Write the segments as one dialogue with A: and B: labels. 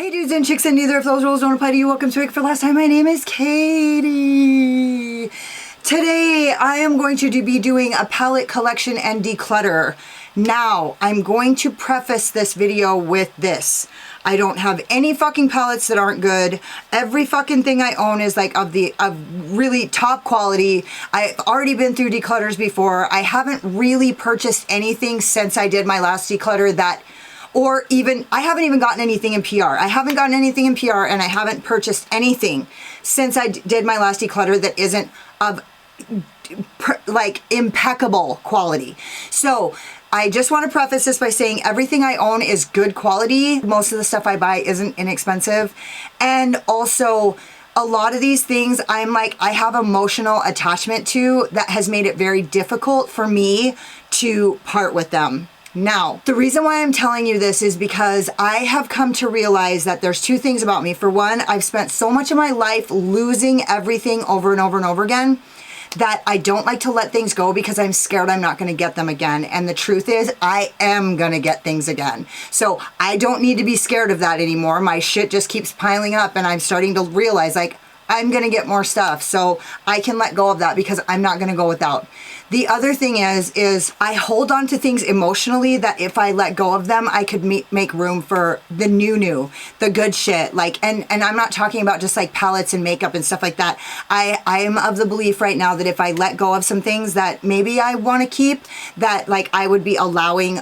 A: Hey dudes and chicks, and neither of those rules don't apply to you. Welcome to Wake for Last Time. My name is Katie. Today I am going to be doing a palette collection and declutter. Now, I'm going to preface this video with this. I don't have any fucking palettes that aren't good. Every fucking thing I own is like of really top quality. I've already been through declutters before. I haven't really purchased anything since I did my last declutter that, or even, I haven't even gotten anything in PR. I haven't gotten anything in PR, and I haven't purchased anything since I did my last declutter that isn't of like impeccable quality. So I just want to preface this by saying everything I own is good quality. Most of the stuff I buy isn't inexpensive. And also a lot of these things I have emotional attachment to that has made it very difficult for me to part with them. Now, the reason why I'm telling you this is because I have come to realize that there's two things about me. For one, I've spent so much of my life losing everything over and over and over again that I don't like to let things go because I'm scared I'm not going to get them again. And the truth is, I am going to get things again. So I don't need to be scared of that anymore. My shit just keeps piling up, and I'm starting to realize like I'm going to get more stuff. So I can let go of that because I'm not going to go without. The other thing is I hold on to things emotionally that if I let go of them, I could make room for the new, the good shit. Like, and I'm not talking about just like palettes and makeup and stuff like that. I am of the belief right now that if I let go of some things that maybe I want to keep, that like I would be allowing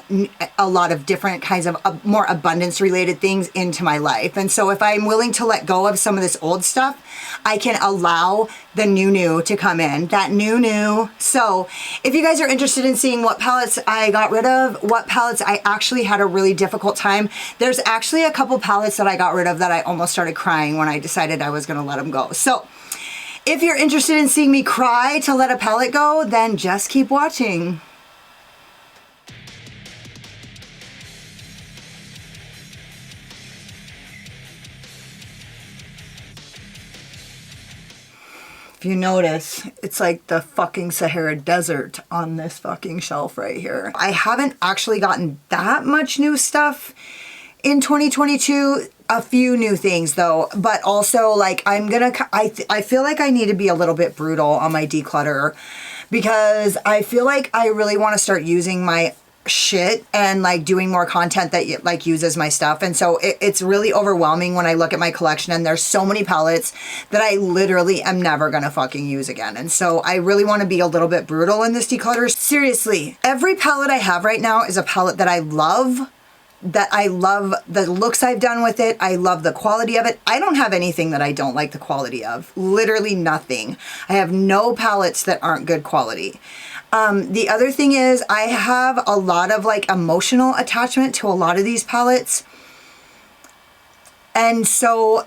A: a lot of different kinds of more abundance related things into my life. And so if I'm willing to let go of some of this old stuff, I can allow the new to come in, that new. So if you guys are interested in seeing what palettes I got rid of, what palettes I actually had a really difficult time, there's actually a couple palettes that I got rid of that I almost started crying when I decided I was going to let them go. So if you're interested in seeing me cry to let a palette go, then just keep watching. If you notice, it's like the fucking Sahara Desert on this fucking shelf right here. I haven't actually gotten that much new stuff in 2022. A few new things though, but also like I feel like I need to be a little bit brutal on my declutter because I feel like I really want to start using my shit and like doing more content that like uses my stuff. And so it's really overwhelming when I look at my collection and there's so many palettes that I literally am never gonna fucking use again. And so I really want to be a little bit brutal in this declutter. Seriously, every palette I have right now is a palette that I love the looks I've done with it. I love the quality of it. I don't have anything that I don't like the quality of. Literally nothing. I have no palettes that aren't good quality. The other thing is I have a lot of like emotional attachment to a lot of these palettes. And so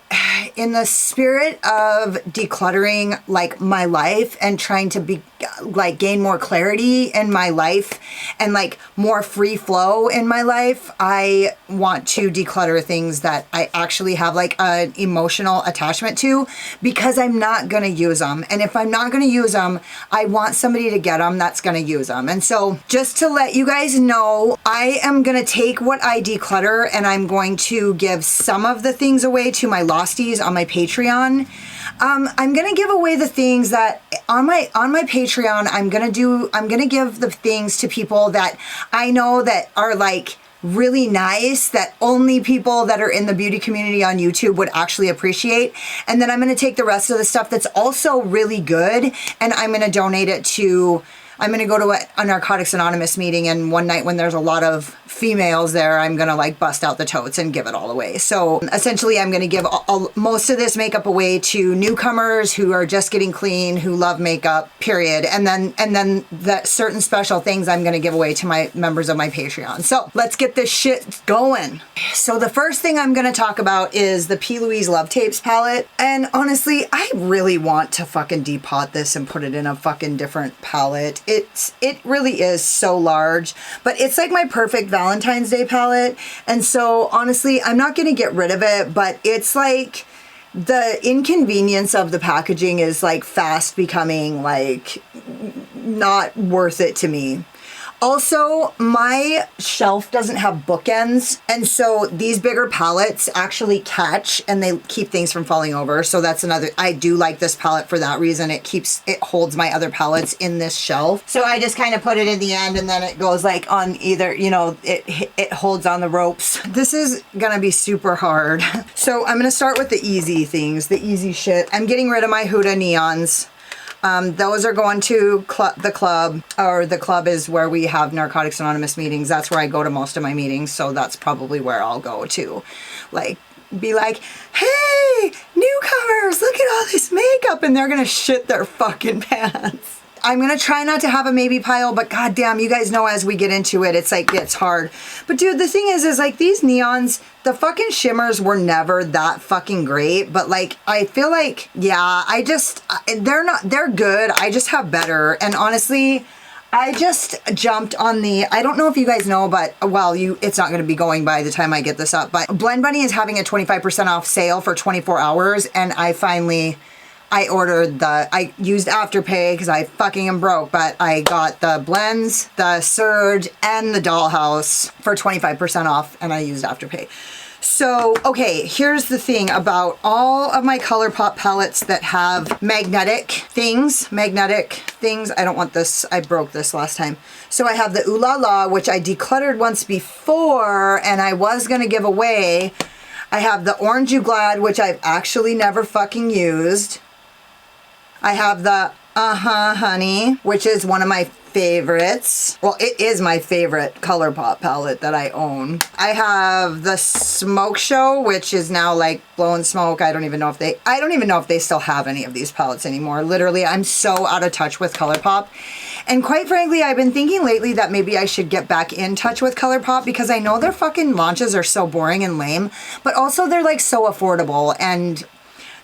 A: in the spirit of decluttering like my life and trying to be like gain more clarity in my life and like more free flow in my life, I want to declutter things that I actually have like an emotional attachment to because I'm not going to use them. And if I'm not going to use them, I want somebody to get them that's going to use them. And so just to let you guys know, I am going to take what I declutter and I'm going to give some of the things away to my losties on my Patreon. I'm gonna give away the things that on my Patreon. I'm gonna give the things to people that I know that are like really nice, that only people that are in the beauty community on YouTube would actually appreciate. And then I'm gonna take the rest of the stuff that's also really good and I'm gonna donate it to, I'm gonna go to a Narcotics Anonymous meeting, and one night when there's a lot of females there, I'm gonna like bust out the totes and give it all away. So essentially I'm gonna give most of this makeup away to newcomers who are just getting clean, who love makeup, period. And then the certain special things I'm gonna give away to my members of my Patreon. So let's get this shit going. So the first thing I'm gonna talk about is the P. Louise Love Tapes palette. And honestly, I really want to fucking depot this and put it in a fucking different palette. It really is so large, but it's like my perfect Valentine's Day palette. And so honestly, I'm not going to get rid of it, but it's like the inconvenience of the packaging is like fast becoming like not worth it to me. Also, my shelf doesn't have bookends, and so these bigger palettes actually catch and they keep things from falling over. So that's another, I do like this palette for that reason. It holds my other palettes in this shelf. So I just kind of put it in the end and then it goes like on either, you know, it holds on the ropes. This is gonna be super hard. So I'm gonna start with the easy things, the easy shit. I'm getting rid of my Huda neons. Those are going to the club, or the club is where we have Narcotics Anonymous meetings. That's where I go to most of my meetings, so that's probably where I'll go to. Like, be like, hey, newcomers, look at all this makeup, and they're gonna shit their fucking pants. I'm gonna try not to have a maybe pile, but goddamn, you guys know as we get into it, it's like, it's hard. But dude, the thing is like these neons, the fucking shimmers were never that fucking great, but like, I feel like, yeah, they're good. I just have better. And honestly, I just jumped on the, I don't know if you guys know, but well, it's not gonna be going by the time I get this up, but Blend Bunny is having a 25% off sale for 24 hours. And I used Afterpay because I fucking am broke, but I got the blends, the Surge, and the Dollhouse for 25% off, and I used Afterpay. So, okay, here's the thing about all of my ColourPop palettes that have magnetic things. I don't want this, I broke this last time. So I have the Ooh La La, which I decluttered once before, and I was gonna give away. I have the Orange You Glad, which I've actually never fucking used. I have the Honey, which is one of my favorites. Well, it is my favorite ColourPop palette that I own. I have the Smoke Show, which is now like blowing smoke. I don't even know if they still have any of these palettes anymore. Literally, I'm so out of touch with ColourPop. And quite frankly, I've been thinking lately that maybe I should get back in touch with ColourPop because I know their fucking launches are so boring and lame, but also they're like so affordable, and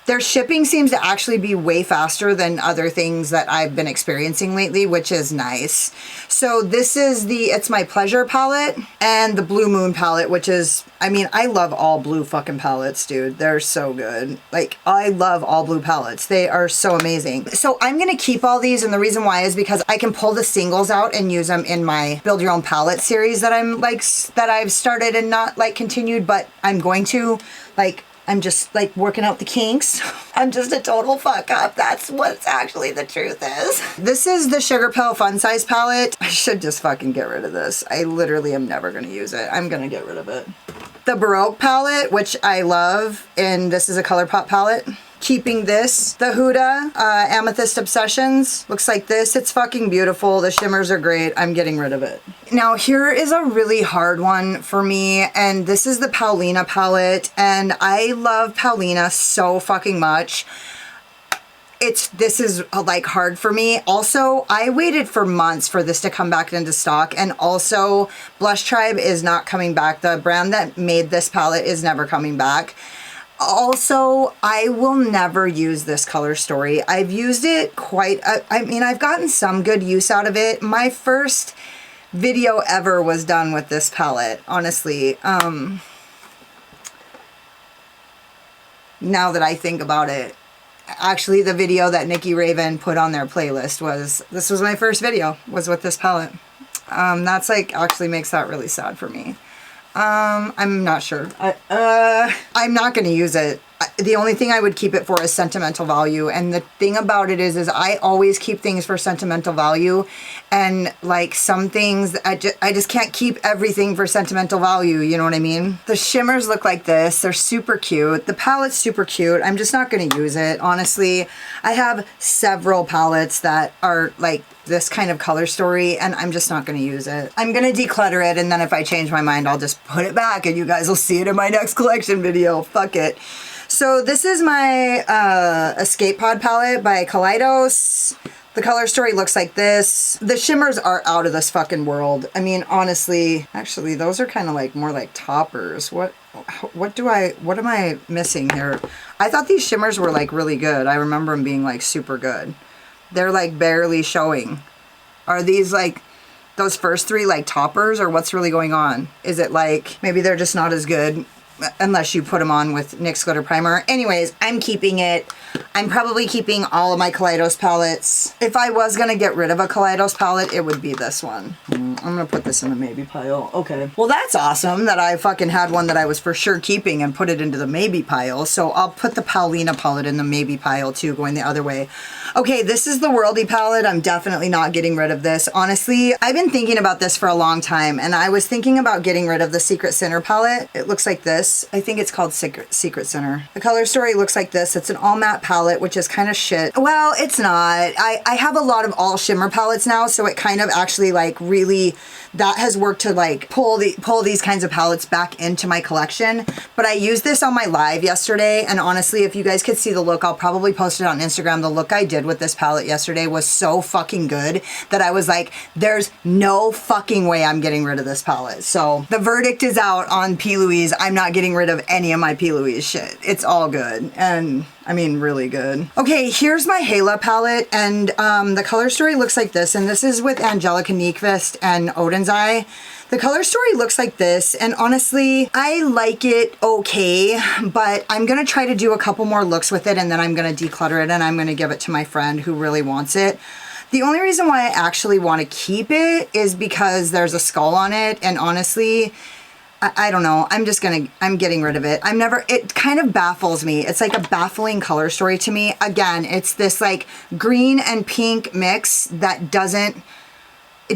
A: their shipping seems to actually be way faster than other things that I've been experiencing lately, which is nice. So this is It's My Pleasure palette and the Blue Moon palette, which is, I mean, I love all blue fucking palettes, dude. They're so good. Like, I love all blue palettes. They are so amazing. So I'm going to keep all these, and the reason why is because I can pull the singles out and use them in my Build Your Own Palette series that I've started and not like continued, but I'm going to, like, I'm just like working out the kinks. I'm just a total fuck up. That's what's actually the truth is. This is the Sugar Pill Fun Size palette. I should just fucking get rid of this. I literally am never gonna use it. I'm gonna get rid of it. The Baroque palette, which I love, and this is a ColourPop palette. Keeping this, the Huda Amethyst Obsessions. Looks like this. It's fucking beautiful. The shimmers are great. I'm getting rid of it. Now here is a really hard one for me, and this is the Paulina palette, and I love Paulina so fucking much. This is like hard for me. Also, I waited for months for this to come back into stock, and also Blush Tribe is not coming back. The brand that made this palette is never coming back. Also, I will never use this Color Story. I've used it I mean, I've gotten some good use out of it. My first video ever was done with this palette, honestly. Now that I think about it, actually the video that Nikki Raven put on their playlist this was my first video, was with this palette. That's like, actually makes that really sad for me. I'm not sure. I'm not going to use it. The only thing I would keep it for is sentimental value. And the thing about it is I always keep things for sentimental value. And like some things, I just can't keep everything for sentimental value. You know what I mean? The shimmers look like this. They're super cute. The palette's super cute. I'm just not going to use it. Honestly, I have several palettes that are like this kind of Color Story, and I'm just not going to use it. I'm going to declutter it, and then if I change my mind, I'll just put it back, and you guys will see it in my next collection video. Fuck it. So this is my Escape Pod palette by Kaleidos. The Color Story looks like this. The shimmers are out of this fucking world. I mean, honestly, actually, those are kind of like more like toppers. What am I missing here? I thought these shimmers were like really good. I remember them being like super good. They're like barely showing. Are these like those first three like toppers, or what's really going on? Is it like maybe they're just not as good? unless you put them on with NYX Glitter Primer. Anyways, I'm keeping it. I'm probably keeping all of my Kaleidos palettes. If I was going to get rid of a Kaleidos palette, it would be this one. I'm going to put this in the maybe pile. Okay. Well, that's awesome that I fucking had one that I was for sure keeping and put it into the maybe pile. So I'll put the Paulina palette in the maybe pile too, going the other way. Okay, this is the Worldy palette. I'm definitely not getting rid of this. Honestly, I've been thinking about this for a long time, and I was thinking about getting rid of the Secret Sinner palette. It looks like this. I think it's called Secret Sinner. The color story looks like this. It's an all matte palette, which is kind of shit. Well, it's not. I have a lot of all shimmer palettes now, so it kind of actually like really, that has worked to like pull these kinds of palettes back into my collection. But I used this on my live yesterday, and honestly, if you guys could see the look, I'll probably post it on Instagram. The look I did with this palette yesterday was so fucking good that I was like, there's no fucking way I'm getting rid of this palette. So the verdict is out on P. Louise. I'm not getting rid of any of my P. Louise shit. It's all good. And I mean, really good. Okay, here's my Hallel palette, and the color story looks like this, and this is with Angelica Nyqvist and Odin's Eye. The color story looks like this, and honestly, I like it okay, but I'm gonna try to do a couple more looks with it, and then I'm gonna declutter it, and I'm gonna give it to my friend who really wants it. The only reason why I actually want to keep it is because there's a skull on it, and honestly, I don't know. I'm getting rid of it. It kind of baffles me. It's like a baffling color story to me. Again, it's this like green and pink mix that it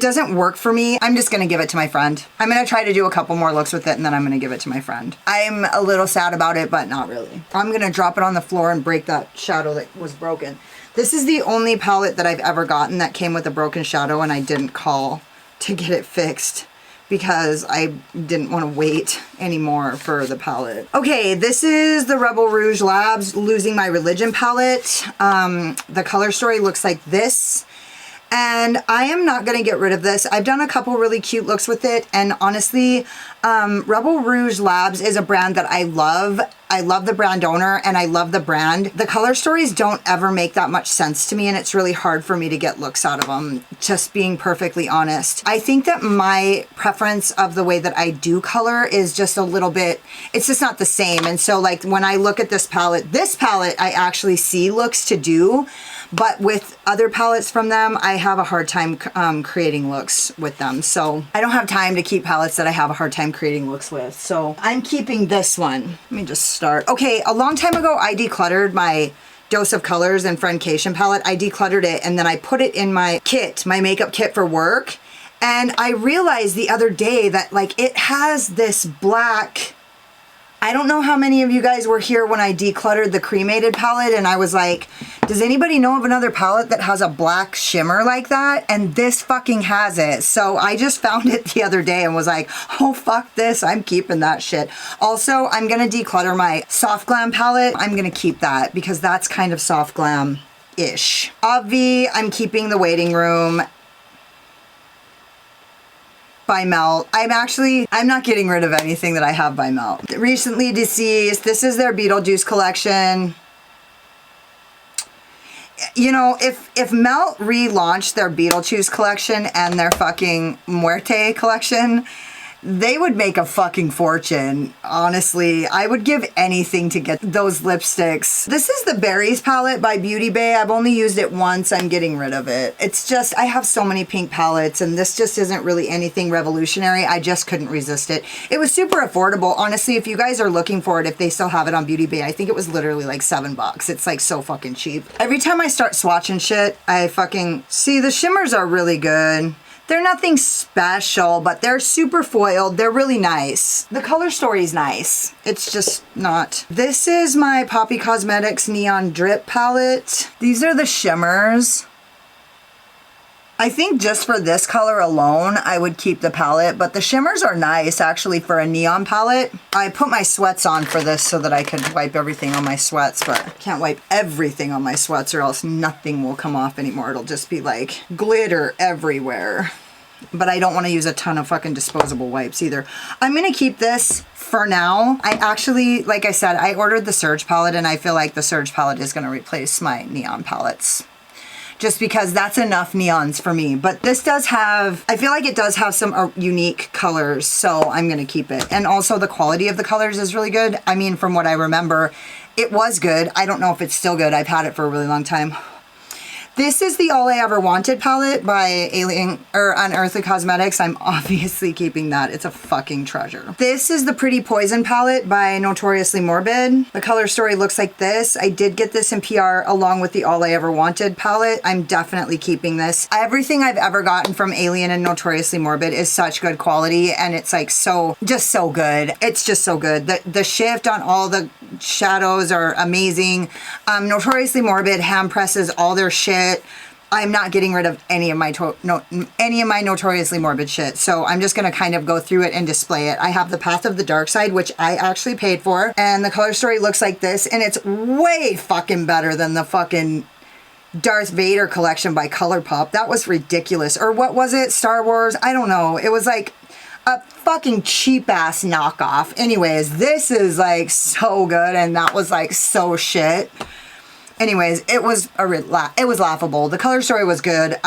A: doesn't work for me. I'm just gonna give it to my friend. I'm gonna try to do a couple more looks with it, and then I'm gonna give it to my friend. I'm a little sad about it, but not really. I'm gonna drop it on the floor and break that shadow that was broken. This is the only palette that I've ever gotten that came with a broken shadow, and I didn't call to get it fixed because I didn't want to wait anymore for the palette. Okay, this is the Rebel Rouge Labs Losing My Religion palette. The color story looks like this. And I am not going to get rid of this. I've done a couple really cute looks with it, and honestly, Rebel Rouge Labs is a brand that I love. I love the brand owner, and I love the brand. The color stories don't ever make that much sense to me, and it's really hard for me to get looks out of them, just being perfectly honest. I think that my preference of the way that I do color is just a little bit, it's just not the same. And so like when I look at this palette I actually see looks to do. But with other palettes from them, I have a hard time creating looks with them. So I don't have time to keep palettes that I have a hard time creating looks with. So I'm keeping this one. Let me just start. Okay, a long time ago, I decluttered my Dose of Colors and Friendcation palette. I decluttered it, and then I put it in my kit, my makeup kit for work. And I realized the other day that like it has this black, I don't know how many of you guys were here when I decluttered the cremated palette, and I was like, does anybody know of another palette that has a black shimmer like that? And this fucking has it. So I just found it the other day and was like, oh fuck this, I'm keeping that shit. Also, I'm gonna declutter my Soft Glam palette. I'm gonna keep that because that's kind of soft glam-ish. Obvi, I'm keeping the Waiting Room by Melt. I'm not getting rid of anything that I have by Melt. Recently Deceased, this is their Beetlejuice collection. You know, if Melt relaunched their Beetlejuice collection and their fucking Muerte collection, they would make a fucking fortune. Honestly, I would give anything to get those lipsticks. This is the Berries palette by Beauty Bay. I've only used it once. I'm getting rid of it. It's just, I have so many pink palettes, and this just isn't really anything revolutionary. I just couldn't resist it. It was super affordable. Honestly, if you guys are looking for it, if they still have it on Beauty Bay, I think it was literally like $7. It's like so fucking cheap. Every time I start swatching shit, I fucking see the shimmers are really good. They're nothing special, but they're super foiled. They're really nice. The color story's nice. It's just not. This is my Poppy Cosmetics Neon Drip palette. These are the shimmers. I think just for this color alone, I would keep the palette, but the shimmers are nice actually for a neon palette. I put my sweats on for this so that I could wipe everything on my sweats, but I can't wipe everything on my sweats or else nothing will come off anymore. It'll just be like glitter everywhere. But I don't want to use a ton of fucking disposable wipes either. I'm going to keep this for now. I actually, like I said, I ordered the Surge palette, and I feel like the Surge palette is going to replace my neon palettes. just because that's enough neons for me. But this does have, I feel like it does have some unique colors, so I'm gonna keep it. And also the quality of the colors is really good. I mean, from what I remember, it was good. I don't know if it's still good. I've had it for a really long time. This is the All I Ever Wanted palette by Unearthly Cosmetics. I'm obviously keeping that. It's a fucking treasure. This is the Pretty Poison palette by Notoriously Morbid. The color story looks like this. I did get this in PR along with the All I Ever Wanted palette. I'm definitely keeping this. Everything I've ever gotten from Alien and Notoriously Morbid is such good quality, and it's like just so good. It's just so good. The shift on all the shadows are amazing. Notoriously Morbid hand presses all their shit. I'm not getting rid of any of my Notoriously Morbid shit, so I'm just gonna kind of go through it and display it. I have the Path of the Dark Side, which I actually paid for, and the color story looks like this, and it's way fucking better than the fucking Darth Vader collection by ColourPop. That was ridiculous. Or what was it? Star Wars? I don't know. It was like a fucking cheap ass knockoff. Anyways, this is like so good, and that was like so shit. Anyways, it was laughable. The color story was good.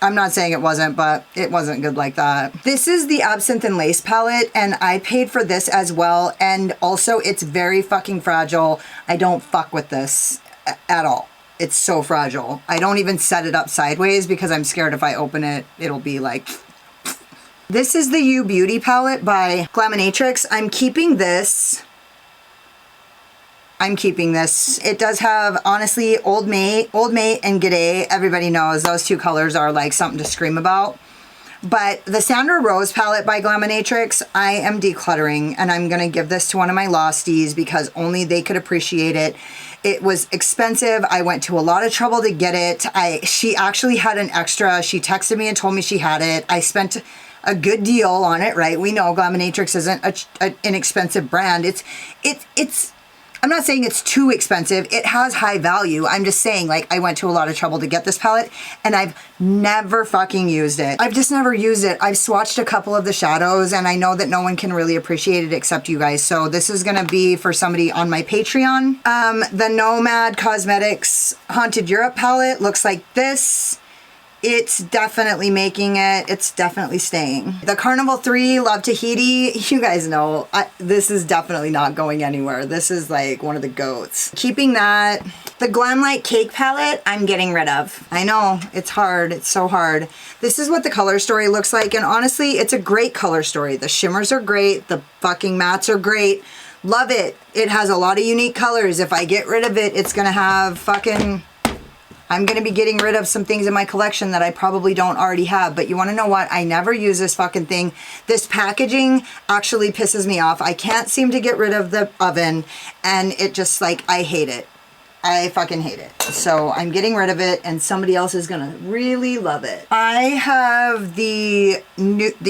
A: I'm not saying it wasn't, but it wasn't good like that. This is the Absinthe and Lace palette, and I paid for this as well. And also, it's very fucking fragile. I don't fuck with this at all. It's so fragile. I don't even set it up sideways because I'm scared if I open it, it'll be like... This is the You Beauty palette by Glaminatrix. I'm keeping this. It does have, honestly, Old Mate and G'day. Everybody knows those two colors are like something to scream about. But the Sandra Rose palette by Glaminatrix, I am decluttering, and I'm gonna give this to one of my losties because only they could appreciate it. It was expensive. I went to a lot of trouble to get it. She actually had an extra. She texted me and told me she had it. I spent a good deal on it, right? We know Glaminatrix isn't an inexpensive brand. I'm not saying it's too expensive. It has high value. I'm just saying, like, I went to a lot of trouble to get this palette, and I've never fucking used it. I've just never used it. I've swatched a couple of the shadows, and I know that no one can really appreciate it except you guys. So this is gonna be for somebody on my Patreon. The Nomad Cosmetics Haunted Europe palette looks like this. It's definitely making it. It's definitely staying. The Carnival 3 Love Tahiti, you guys know, this is definitely not going anywhere. This is like one of the goats. Keeping that. The Glamlight Cake palette, I'm getting rid of. I know, it's hard. It's so hard. This is what the color story looks like, and honestly, it's a great color story. The shimmers are great. The fucking mattes are great. Love it. It has a lot of unique colors. If I get rid of it, it's gonna have fucking... I'm going to be getting rid of some things in my collection that I probably don't already have. But you want to know what? I never use this fucking thing. This packaging actually pisses me off. I can't seem to get rid of the oven. And it just like, I hate it. I fucking hate it. So I'm getting rid of it, and somebody else is going to really love it. I have the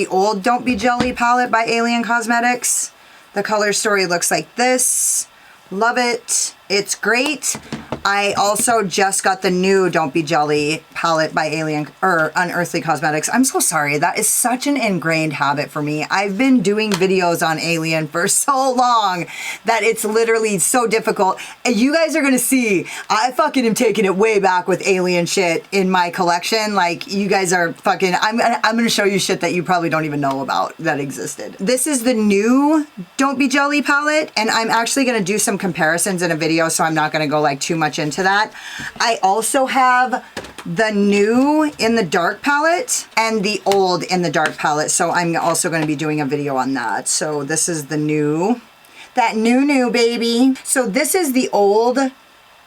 A: old Don't Be Jelly palette by Elysian Cosmetics. The color story looks like this. Love it. It's great. I also just got the new Don't Be Jelly palette by Unearthly Cosmetics. I'm so sorry. That is such an ingrained habit for me. I've been doing videos on Alien for so long that it's literally so difficult. And you guys are going to see, I fucking am taking it way back with Alien shit in my collection. Like, you guys are fucking, I'm going to show you shit that you probably don't even know about that existed. This is the new Don't Be Jelly palette, and I'm actually going to do some comparisons in a video, so I'm not going to go like too much into that. I also have the new In the Dark palette and the old In the Dark palette, so I'm also going to be doing a video on that. So this is the new, that new baby. So this is the old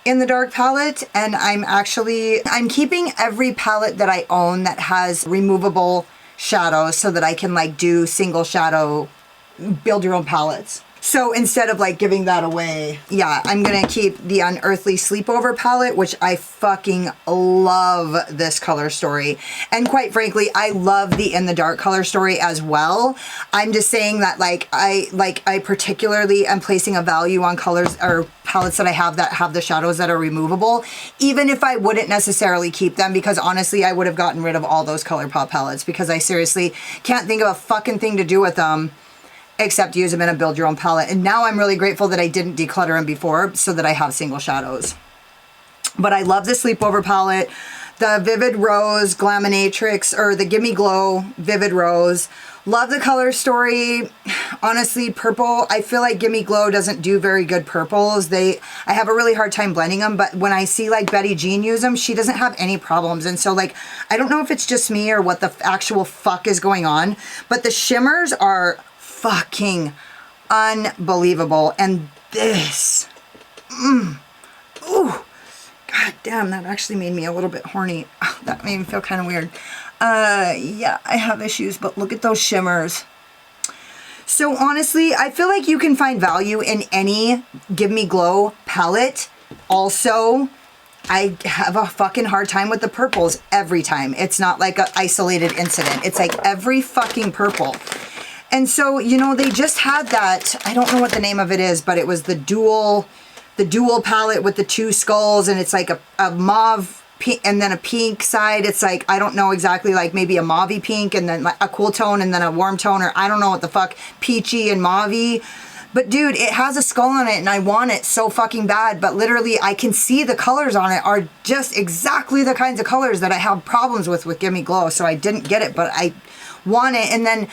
A: In the Dark palette, and I'm keeping every palette that I own that has removable shadows so that I can like do single shadow, build your own palettes. So instead of like giving that away, yeah, I'm gonna keep the Unearthly Sleepover palette, which I fucking love this color story. And quite frankly, I love the In the Dark color story as well. I'm just saying that I particularly am placing a value on colors or palettes that have the shadows that are removable, even if I wouldn't necessarily keep them, because honestly, I would have gotten rid of all those ColourPop palettes because I seriously can't think of a fucking thing to do with them except use them in a build your own palette. And now I'm really grateful that I didn't declutter them before so that I have single shadows. But I love the Sleepover palette. the Vivid Rose Glaminatrix, or the Gimme Glow Vivid Rose. Love the color story. Honestly, purple, I feel like Gimme Glow doesn't do very good purples. I have a really hard time blending them, but when I see like Betty Jean use them, she doesn't have any problems. And so like, I don't know if it's just me or what the actual fuck is going on, but the shimmers are fucking unbelievable. And this, ooh, god damn, that actually made me a little bit horny. Oh, that made me feel kind of weird. Yeah, I have issues, but look at those shimmers. So honestly, I feel like you can find value in any Give Me Glow palette. Also, I have a fucking hard time with the purples every time. It's not like an isolated incident. It's like every fucking purple. And so, you know, they just had that, I don't know what the name of it is, but it was the dual palette with the two skulls, and it's like a mauve pink and then a pink side. It's like, I don't know exactly, like maybe a mauvey pink and then like a cool tone and then a warm tone, or I don't know what the fuck, peachy and mauvey. But dude, it has a skull on it and I want it so fucking bad, but literally I can see the colors on it are just exactly the kinds of colors that I have problems with Gimme Glow. So I didn't get it, but I want it. And then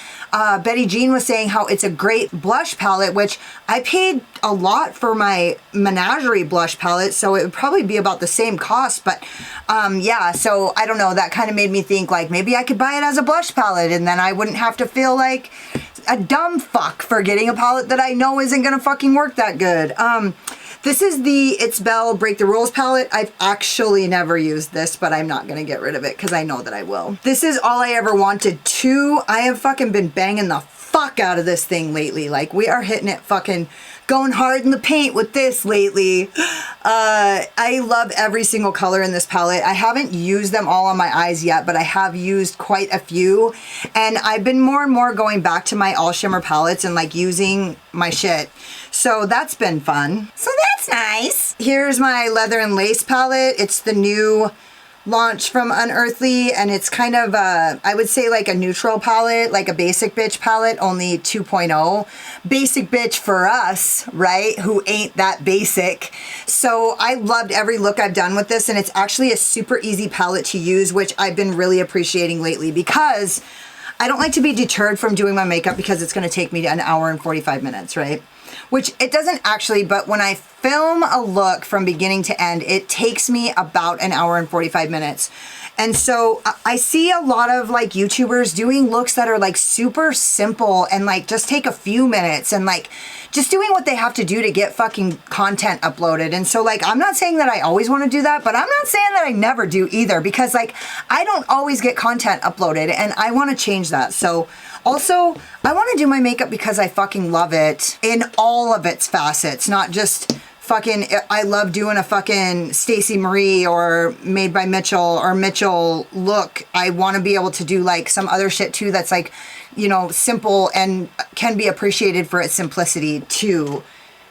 A: Betty Jean was saying how it's a great blush palette, which I paid a lot for my Menagerie blush palette, so it would probably be about the same cost. But yeah, so I don't know, that kind of made me think like maybe I could buy it as a blush palette and then I wouldn't have to feel like a dumb fuck for getting a palette that I know isn't gonna fucking work that good. This is the It's Belle Break the Rules palette. I've actually never used this, but I'm not gonna get rid of it because I know that I will. This is All I Ever Wanted 2. I have fucking been banging the fuck out of this thing lately. Like, we are hitting it fucking going hard in the paint with this lately. I love every single color in this palette. I haven't used them all on my eyes yet, but I have used quite a few. And I've been more and more going back to my all shimmer palettes and like using my shit. So that's been fun. So that's nice. Here's my Leather and Lace palette. It's the new launch from Unearthly, and it's kind of I would say like a neutral palette, like a basic bitch palette, only 2.0. Basic bitch for us, right? Who ain't that basic. So I loved every look I've done with this, and it's actually a super easy palette to use, which I've been really appreciating lately because I don't like to be deterred from doing my makeup because it's going to take me an hour and 45 minutes, right? Which it doesn't actually, but when I film a look from beginning to end, it takes me about an hour and 45 minutes. And so I see a lot of like YouTubers doing looks that are like super simple and like just take a few minutes and like just doing what they have to do to get fucking content uploaded. And so like, I'm not saying that I always want to do that, but I'm not saying that I never do either, because like I don't always get content uploaded and I want to change that. So also, I want to do my makeup because I fucking love it in all of its facets, not just fucking, I love doing a fucking Stacey Marie or Made by Mitchell or Mitchell look. I want to be able to do like some other shit too that's like, you know, simple and can be appreciated for its simplicity too.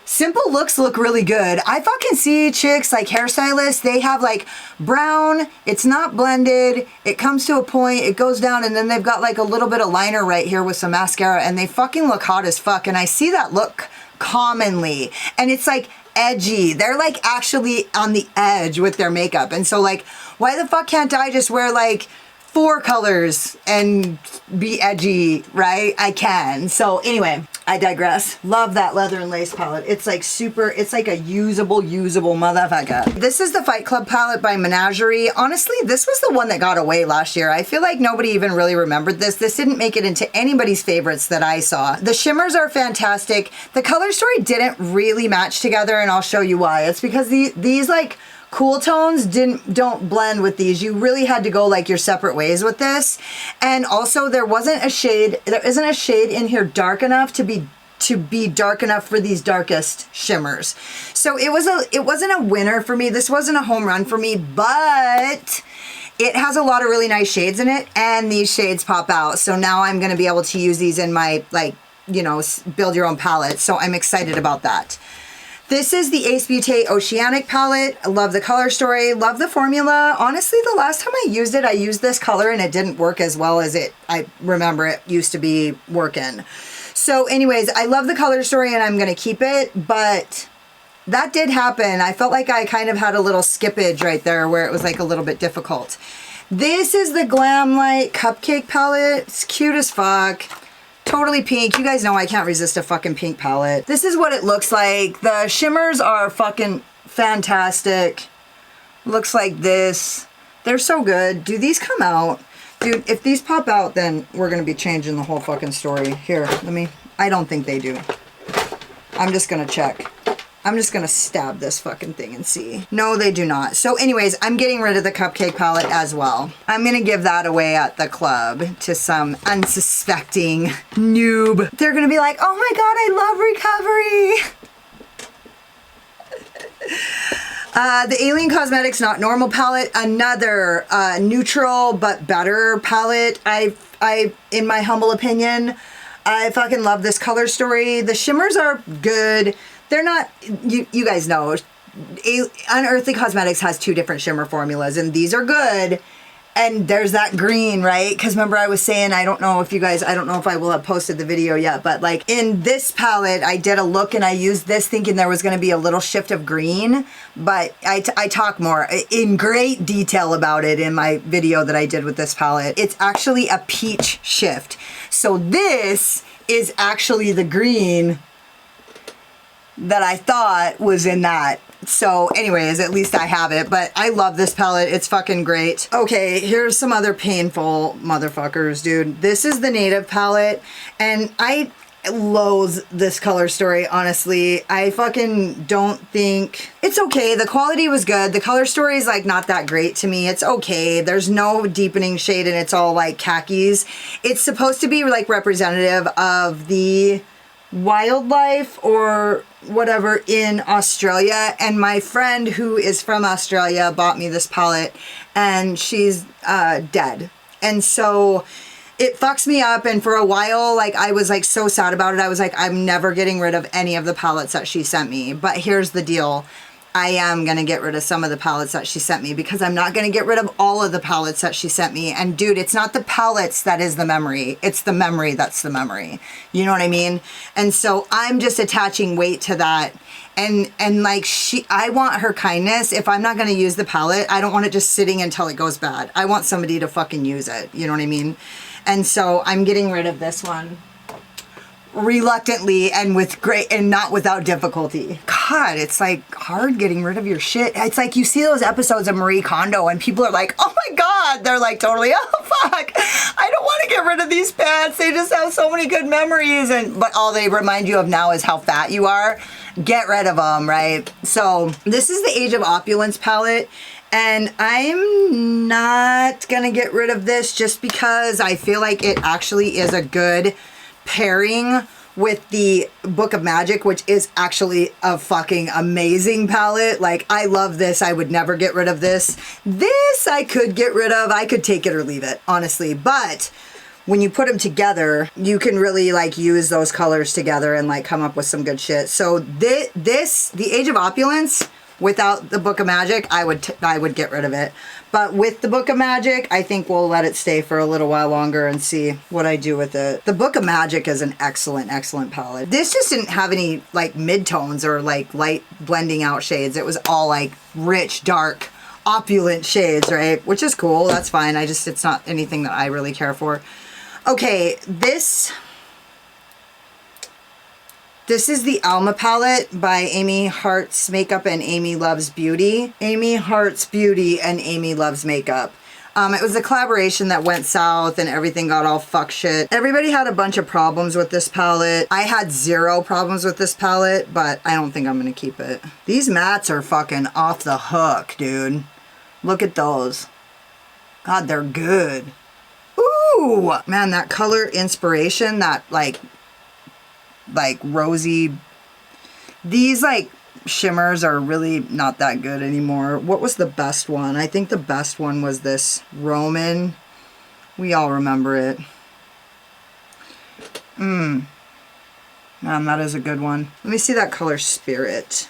A: Simple looks look really good. I fucking see chicks like hairstylists, they have like brown, it's not blended, it comes to a point, it goes down, and then they've got like a little bit of liner right here with some mascara, and they fucking look hot as fuck. And I see that look commonly, and it's like edgy. They're like actually on the edge with their makeup. And so like, why the fuck can't I just wear like 4 colors and be edgy, right? I can. So anyway, I digress. Love that Leather and Lace palette. It's like super, it's like a usable motherfucker. This is the Fight Club palette by Menagerie. Honestly, this was the one that got away last year. I feel like nobody even really remembered this. This didn't make it into anybody's favorites that I saw. The shimmers are fantastic. The color story didn't really match together, and I'll show you why. It's because these like cool tones don't blend with these. You really had to go like your separate ways with this. And also there isn't a shade in here dark enough to be dark enough for these darkest shimmers. So it wasn't a winner for me. This wasn't a home run for me, but it has a lot of really nice shades in it, and these shades pop out. So now I'm going to be able to use these in my, like, you know, build your own palette. So I'm excited about that. This is the Ace Beauté Oceanic palette. I love the color story, love the formula. Honestly, the last time I used it, I used this color and it didn't work as well as I remember it used to be working. So anyways, I love the color story and I'm gonna keep it, but that did happen. I felt like I kind of had a little skippage right there where it was like a little bit difficult. This is the Glam Light Cupcake palette. It's cute as fuck. Totally pink. You guys know I can't resist a fucking pink palette. This is what it looks like. The shimmers are fucking fantastic. Looks like this. They're so good. Do these come out? Dude, if these pop out, then we're going to be changing the whole fucking story. Here, I don't think they do. I'm just going to check. I'm just going to stab this fucking thing and see. No, they do not. So anyways, I'm getting rid of the Cupcake palette as well. I'm going to give that away at the club to some unsuspecting noob. They're going to be like, oh my God, I love Recovery. The Elysian Cosmetics Not Normal palette, another neutral but better palette. I, in my humble opinion, I fucking love this color story. The shimmers are good. They're not, you guys know, Unearthly Cosmetics has 2 different shimmer formulas, and these are good. And there's that green, right? Because remember I was saying, I don't know if I will have posted the video yet, but like in this palette, I did a look and I used this thinking there was going to be a little shift of green, but I talk more in great detail about it in my video that I did with this palette. It's actually a peach shift. So this is actually the green that I thought was in that. So anyways, at least I have it, but I love this palette. It's fucking great. Okay, here's some other painful motherfuckers, dude. This is the Native palette, and I loathe this color story, honestly. I fucking don't think... It's okay. The quality was good. The color story is like not that great to me. It's okay. There's no deepening shade and it's all like khakis. It's supposed to be like representative of the wildlife or whatever in Australia, and my friend who is from Australia bought me this palette, and she's dead, and so it fucks me up. And for a while, like, I was like so sad about it. I was like, I'm never getting rid of any of the palettes that she sent me. But here's the deal, I am gonna get rid of some of the palettes that she sent me, because I'm not gonna get rid of all of the palettes that she sent me. And dude, it's not the palettes that is the memory, it's the memory that's the memory. You know what I mean? And so I'm just attaching weight to that. And like, I want her kindness. If I'm not gonna use the palette, I don't want it just sitting until it goes bad. I want somebody to fucking use it. You know what I mean? And so I'm getting rid of this one. Reluctantly and with great and not without difficulty. God, it's like hard getting rid of your shit. It's like you see those episodes of Marie Kondo and people are like, oh my God, they're like totally, oh fuck, I don't want to get rid of these pants. They just have so many good memories, but all they remind you of now is how fat you are. Get rid of them, right? So this is the Age of Opulence palette, and I'm not gonna get rid of this just because I feel like it actually is a good pairing with the Book of Magic, which is actually a fucking amazing palette. Like, I love this. I would never get rid of this. This I could get rid of. I could take it or leave it, honestly. But when you put them together, you can really like use those colors together and like come up with some good shit. So the Age of Opulence, without the Book of Magic, I would get rid of it. But with the Book of Magic, I think we'll let it stay for a little while longer and see what I do with it. The Book of Magic is an excellent, excellent palette. This just didn't have any like midtones or like light blending out shades. It was all like rich, dark, opulent shades, right? Which is cool. That's fine. It's not anything that I really care for. Okay, this is the Alma palette by Amy Hart's Makeup and Amy Loves Beauty. Amy Hart's Beauty and Amy Loves Makeup. It was a collaboration that went south and everything got all fuck shit. Everybody had a bunch of problems with this palette. I had 0 problems with this palette, but I don't think I'm gonna keep it. These mattes are fucking off the hook, dude. Look at those. God, they're good. Ooh, man, that color inspiration, that like rosy, these like shimmers are really not that good anymore. What was the best one? I think the best one was this Roman. We all remember it. Man, that is a good one. Let me see that color Spirit,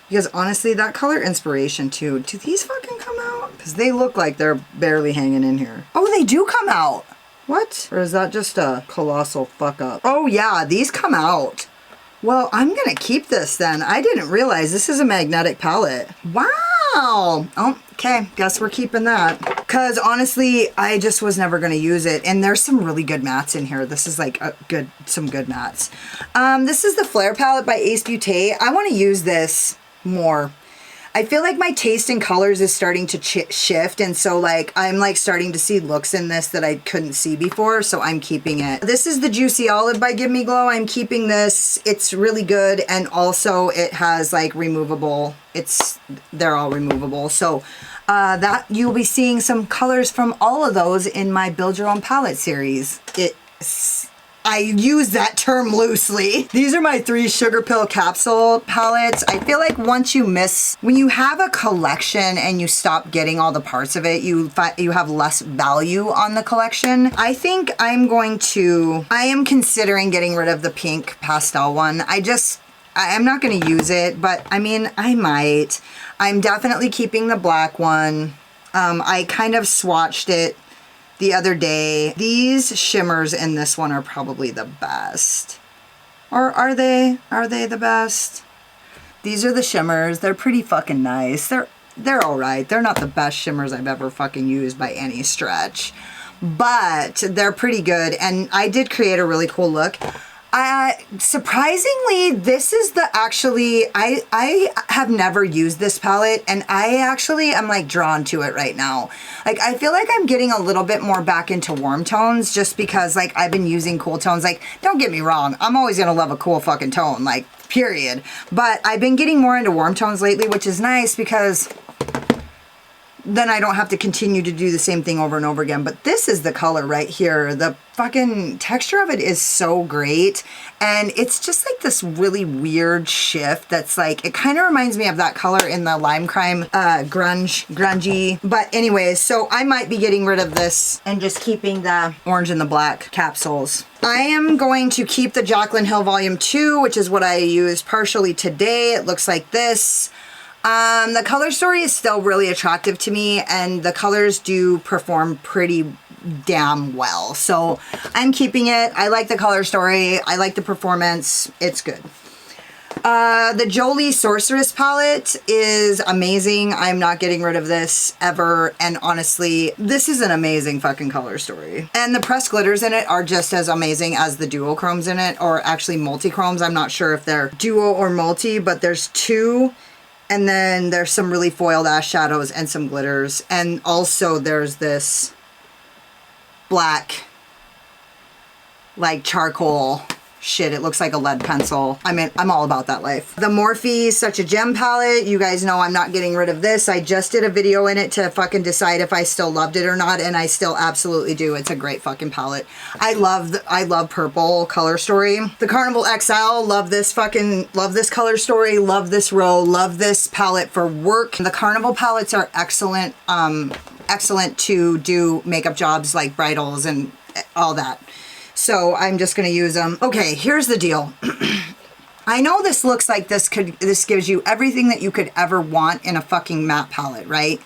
A: because honestly, that color inspiration too, do these fucking come out? Because they look like they're barely hanging in here. Oh, they do come out. What? Or is that just a colossal fuck up? Oh yeah, these come out. Well, I'm gonna keep this then. I didn't realize this is a magnetic palette. Wow. Oh, okay, guess we're keeping that. Because honestly, I just was never gonna use it. And there's some really good mattes in here. This is like some good mattes. This is the Flare palette by Ace Beauté. I wanna use this more. I feel like my taste in colors is starting to shift, and so like I'm like starting to see looks in this that I couldn't see before, so I'm keeping it. This is the Juicy Olive by Give Me Glow. I'm keeping this. It's really good, and also it has like removable. They're all removable, so that you'll be seeing some colors from all of those in my Build Your Own Palette series. I use that term loosely. These are my 3 Sugar Pill Capsule palettes. I feel like when you have a collection and you stop getting all the parts of it, you have less value on the collection. I think I am considering getting rid of the pink pastel one. I'm not gonna use it, but I mean, I might. I'm definitely keeping the black one. I kind of swatched it the other day. These shimmers in this one are probably the best. Or are they the best? These are the shimmers. They're pretty fucking nice. They're all right. They're not the best shimmers I've ever fucking used by any stretch, but they're pretty good. And I did create a really cool look. Surprisingly, this is I have never used this palette, and I actually am like drawn to it right now. Like, I feel like I'm getting a little bit more back into warm tones just because like I've been using cool tones. Like, don't get me wrong, I'm always gonna love a cool fucking tone, like, period. But I've been getting more into warm tones lately, which is nice because then I don't have to continue to do the same thing over and over again. But this is the color right here. The fucking texture of it is so great. And it's just like this really weird shift that's like, it kind of reminds me of that color in the Lime Crime grungy. But anyways, so I might be getting rid of this and just keeping the orange and the black capsules. I am going to keep the Jaclyn Hill Volume 2, which is what I used partially today. It looks like this. The color story is still really attractive to me, and the colors do perform pretty damn well. So I'm keeping it. I like the color story. I like the performance. It's good. The Jolie Sorceress palette is amazing. I'm not getting rid of this ever. And honestly, this is an amazing fucking color story. And the pressed glitters in it are just as amazing as the duochromes in it, or actually multi-chromes. I'm not sure if they're duo or multi, but there's 2. And then there's some really foiled eyeshadows and some glitters. And also there's this black, like charcoal shit. It looks like a lead pencil. I mean, I'm all about that life. The Morphe Such a Gem palette. You guys know I'm not getting rid of this. I just did a video in it to fucking decide if I still loved it or not. And I still absolutely do. It's a great fucking palette. I love purple color story. The Carnival XL. Love this color story. Love this row. Love this palette for work. The Carnival palettes are excellent. Excellent to do makeup jobs like bridals and all that. So I'm just going to use them. Okay, here's the deal. I know this looks like this gives you everything that you could ever want in a fucking matte palette, right?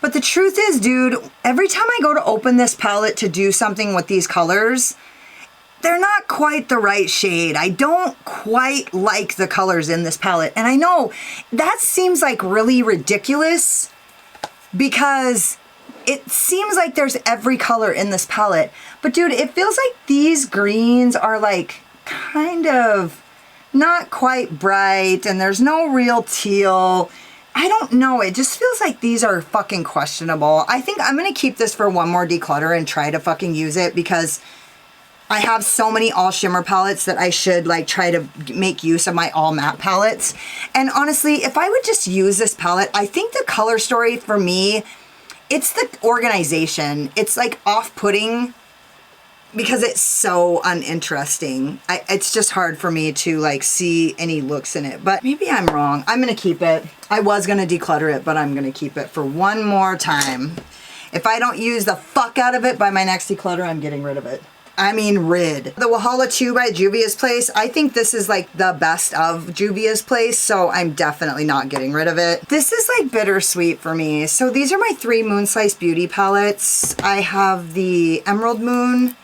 A: But the truth is, dude, every time I go to open this palette to do something with these colors, they're not quite the right shade. I don't quite like the colors in this palette. And I know that seems like really ridiculous because it seems like there's every color in this palette. But dude, it feels like these greens are like kind of not quite bright, and there's no real teal. I don't know. It just feels like these are fucking questionable. I think I'm going to keep this for one more declutter and try to fucking use it because I have so many all shimmer palettes that I should like try to make use of my all matte palettes. And honestly, if I would just use this palette, I think the color story for me, it's the organization. It's like off-putting because it's so uninteresting. It's just hard for me to like see any looks in it, but maybe I'm wrong. I'm gonna keep it. I was gonna declutter it, but I'm gonna keep it for one more time. If I don't use the fuck out of it by my next declutter, I'm getting rid of it. I mean, rid. The Walhalla 2 by Juvia's Place. I think this is like the best of Juvia's Place, so I'm definitely not getting rid of it. This is like bittersweet for me. So these are my 3 Moonslice Beauty palettes. I have the Emerald Moon,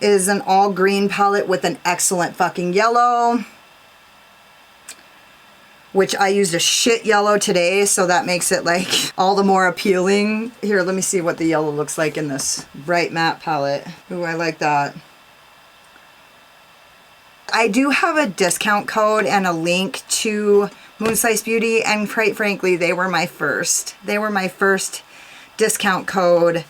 A: is an all green palette with an excellent fucking yellow. which I used a shit yellow today, so that makes it like all the more appealing. Here, let me see what the yellow looks like in this Bright Matte palette. Ooh, I like that. I do have a discount code and a link to Moonslice Beauty, and quite frankly, they were my first discount code.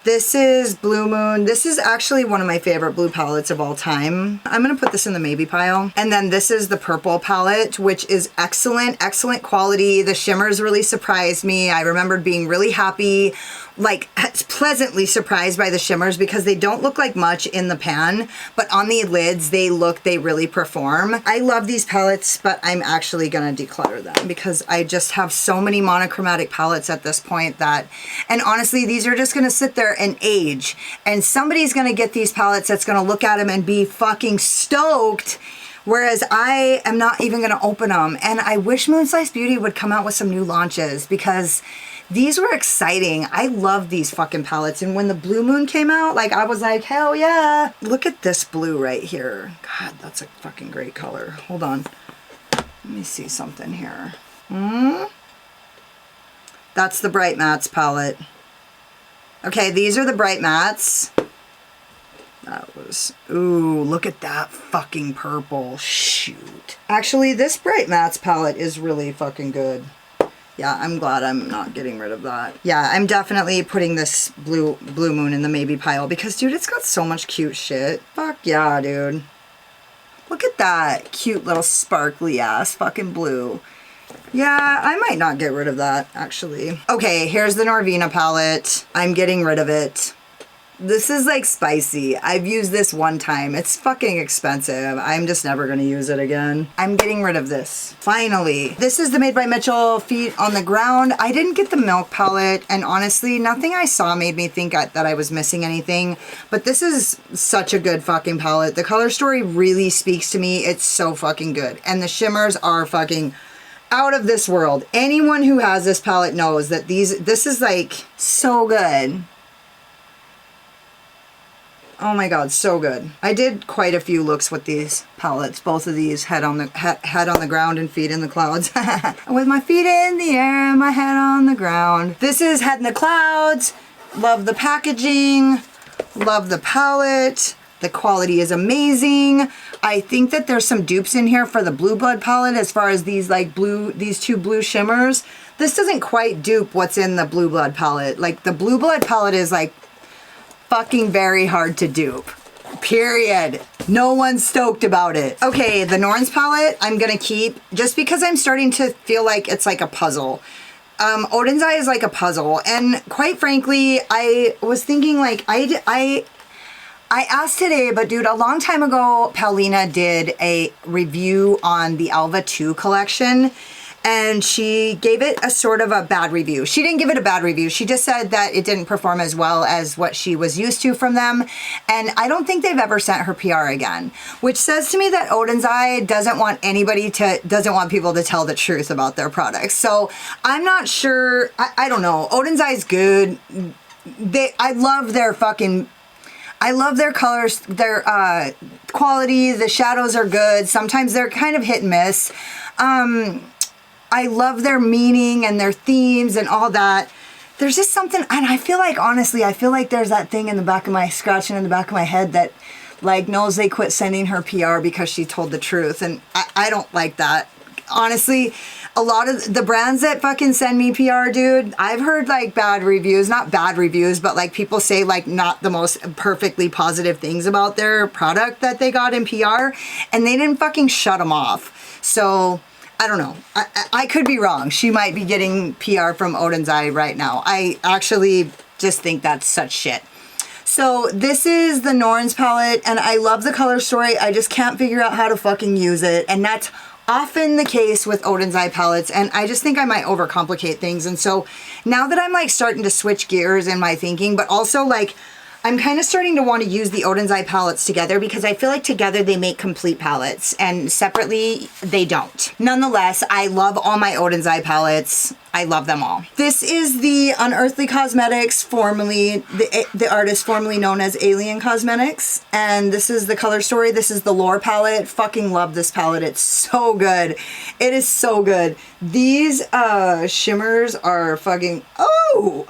A: This is Blue Moon. This is actually one of my favorite blue palettes of all time. I'm gonna put this in the maybe pile. And then this is the Purple palette, which is excellent quality. The shimmers really surprised me. I remembered being really happy, like pleasantly surprised by the shimmers because they don't look like much in the pan, but on the lids, they really perform. I love these palettes, but I'm actually gonna declutter them because I just have so many monochromatic palettes at this point that, and honestly, these are just gonna sit there and age, and somebody's gonna get these palettes that's gonna look at them and be fucking stoked, whereas I am not even gonna open them. And I wish Moonslice Beauty would come out with some new launches because these were exciting. I love these fucking palettes. And when the Blue Moon came out, like I was like, hell yeah. Look at this blue right here. God, that's a fucking great color. Hold on. Let me see something here. That's the Bright Mattes palette. Okay, these are the Bright Mattes. That was, ooh, look at that fucking purple. Shoot. Actually, this Bright Mattes palette is really fucking good. Yeah, I'm glad I'm not getting rid of that. Yeah, I'm definitely putting this Blue Moon in the maybe pile because, dude, it's got so much cute shit. Fuck yeah, dude. Look at that cute little sparkly ass fucking blue. Yeah, I might not get rid of that, actually. Okay, here's the Norvina palette. I'm getting rid of it. This is like spicy. I've used this one time. It's fucking expensive. I'm just never gonna use it again. I'm getting rid of this. Finally. This is the Made by Mitchell Feet on the Ground. I didn't get the Milk palette, and honestly, nothing I saw made me think that I was missing anything, but this is such a good fucking palette. The color story really speaks to me. It's so fucking good. And the shimmers are fucking out of this world. Anyone who has this palette knows that this is like so good. Oh my god, so good. I did quite a few looks with these palettes. Both of these, head on the ground and feet in the clouds. With my feet in the air and my head on the ground. This is Head in the Clouds. Love the packaging. Love the palette. The quality is amazing. I think that there's some dupes in here for the Blue Blood palette as far as these like these two blue shimmers. This doesn't quite dupe what's in the Blue Blood palette. Like the Blue Blood palette is like fucking very hard to dupe. Period. No one's stoked about it. Okay, the Norns palette I'm gonna keep just because I'm starting to feel like it's like a puzzle. Odin's Eye is like a puzzle, and quite frankly, I was thinking like I asked today, but dude, a long time ago, Paulina did a review on the Alva 2 collection, and she gave it a sort of a bad review. She didn't give it a bad review. She just said that it didn't perform as well as what she was used to from them. And I don't think they've ever sent her PR again, which says to me that Odin's Eye doesn't want people to tell the truth about their products. So I'm not sure. I don't know. Odin's Eye is good. I love their colors, their quality. The shadows are good. Sometimes they're kind of hit and miss. I love their meaning and their themes and all that. There's just something, and I feel like, honestly, I feel like there's that thing in the back of my, scratching in the back of my head that like knows they quit sending her PR because she told the truth. And I don't like that. Honestly, a lot of the brands that fucking send me PR, dude, I've heard like bad reviews, not bad reviews, but like people say like not the most perfectly positive things about their product that they got in PR, and they didn't fucking shut them off. So I don't know. I could be wrong. She might be getting PR from Odin's Eye right now. I actually just think that's such shit. So this is the Norns palette, and I love the color story. I just can't figure out how to fucking use it, and that's often the case with Odin's Eye palettes, and I just think I might overcomplicate things. And so now that I'm like starting to switch gears in my thinking, but also like I'm kind of starting to want to use the Odin's Eye palettes together because I feel like together they make complete palettes and separately they don't. Nonetheless, I love all my Odin's Eye palettes. I love them all. This is the Unearthly Cosmetics, formerly, the artist formerly known as Elysian Cosmetics. And this is the color story. This is the Leorah palette. Fucking love this palette. It's so good. It is so good. These shimmers are fucking, oh!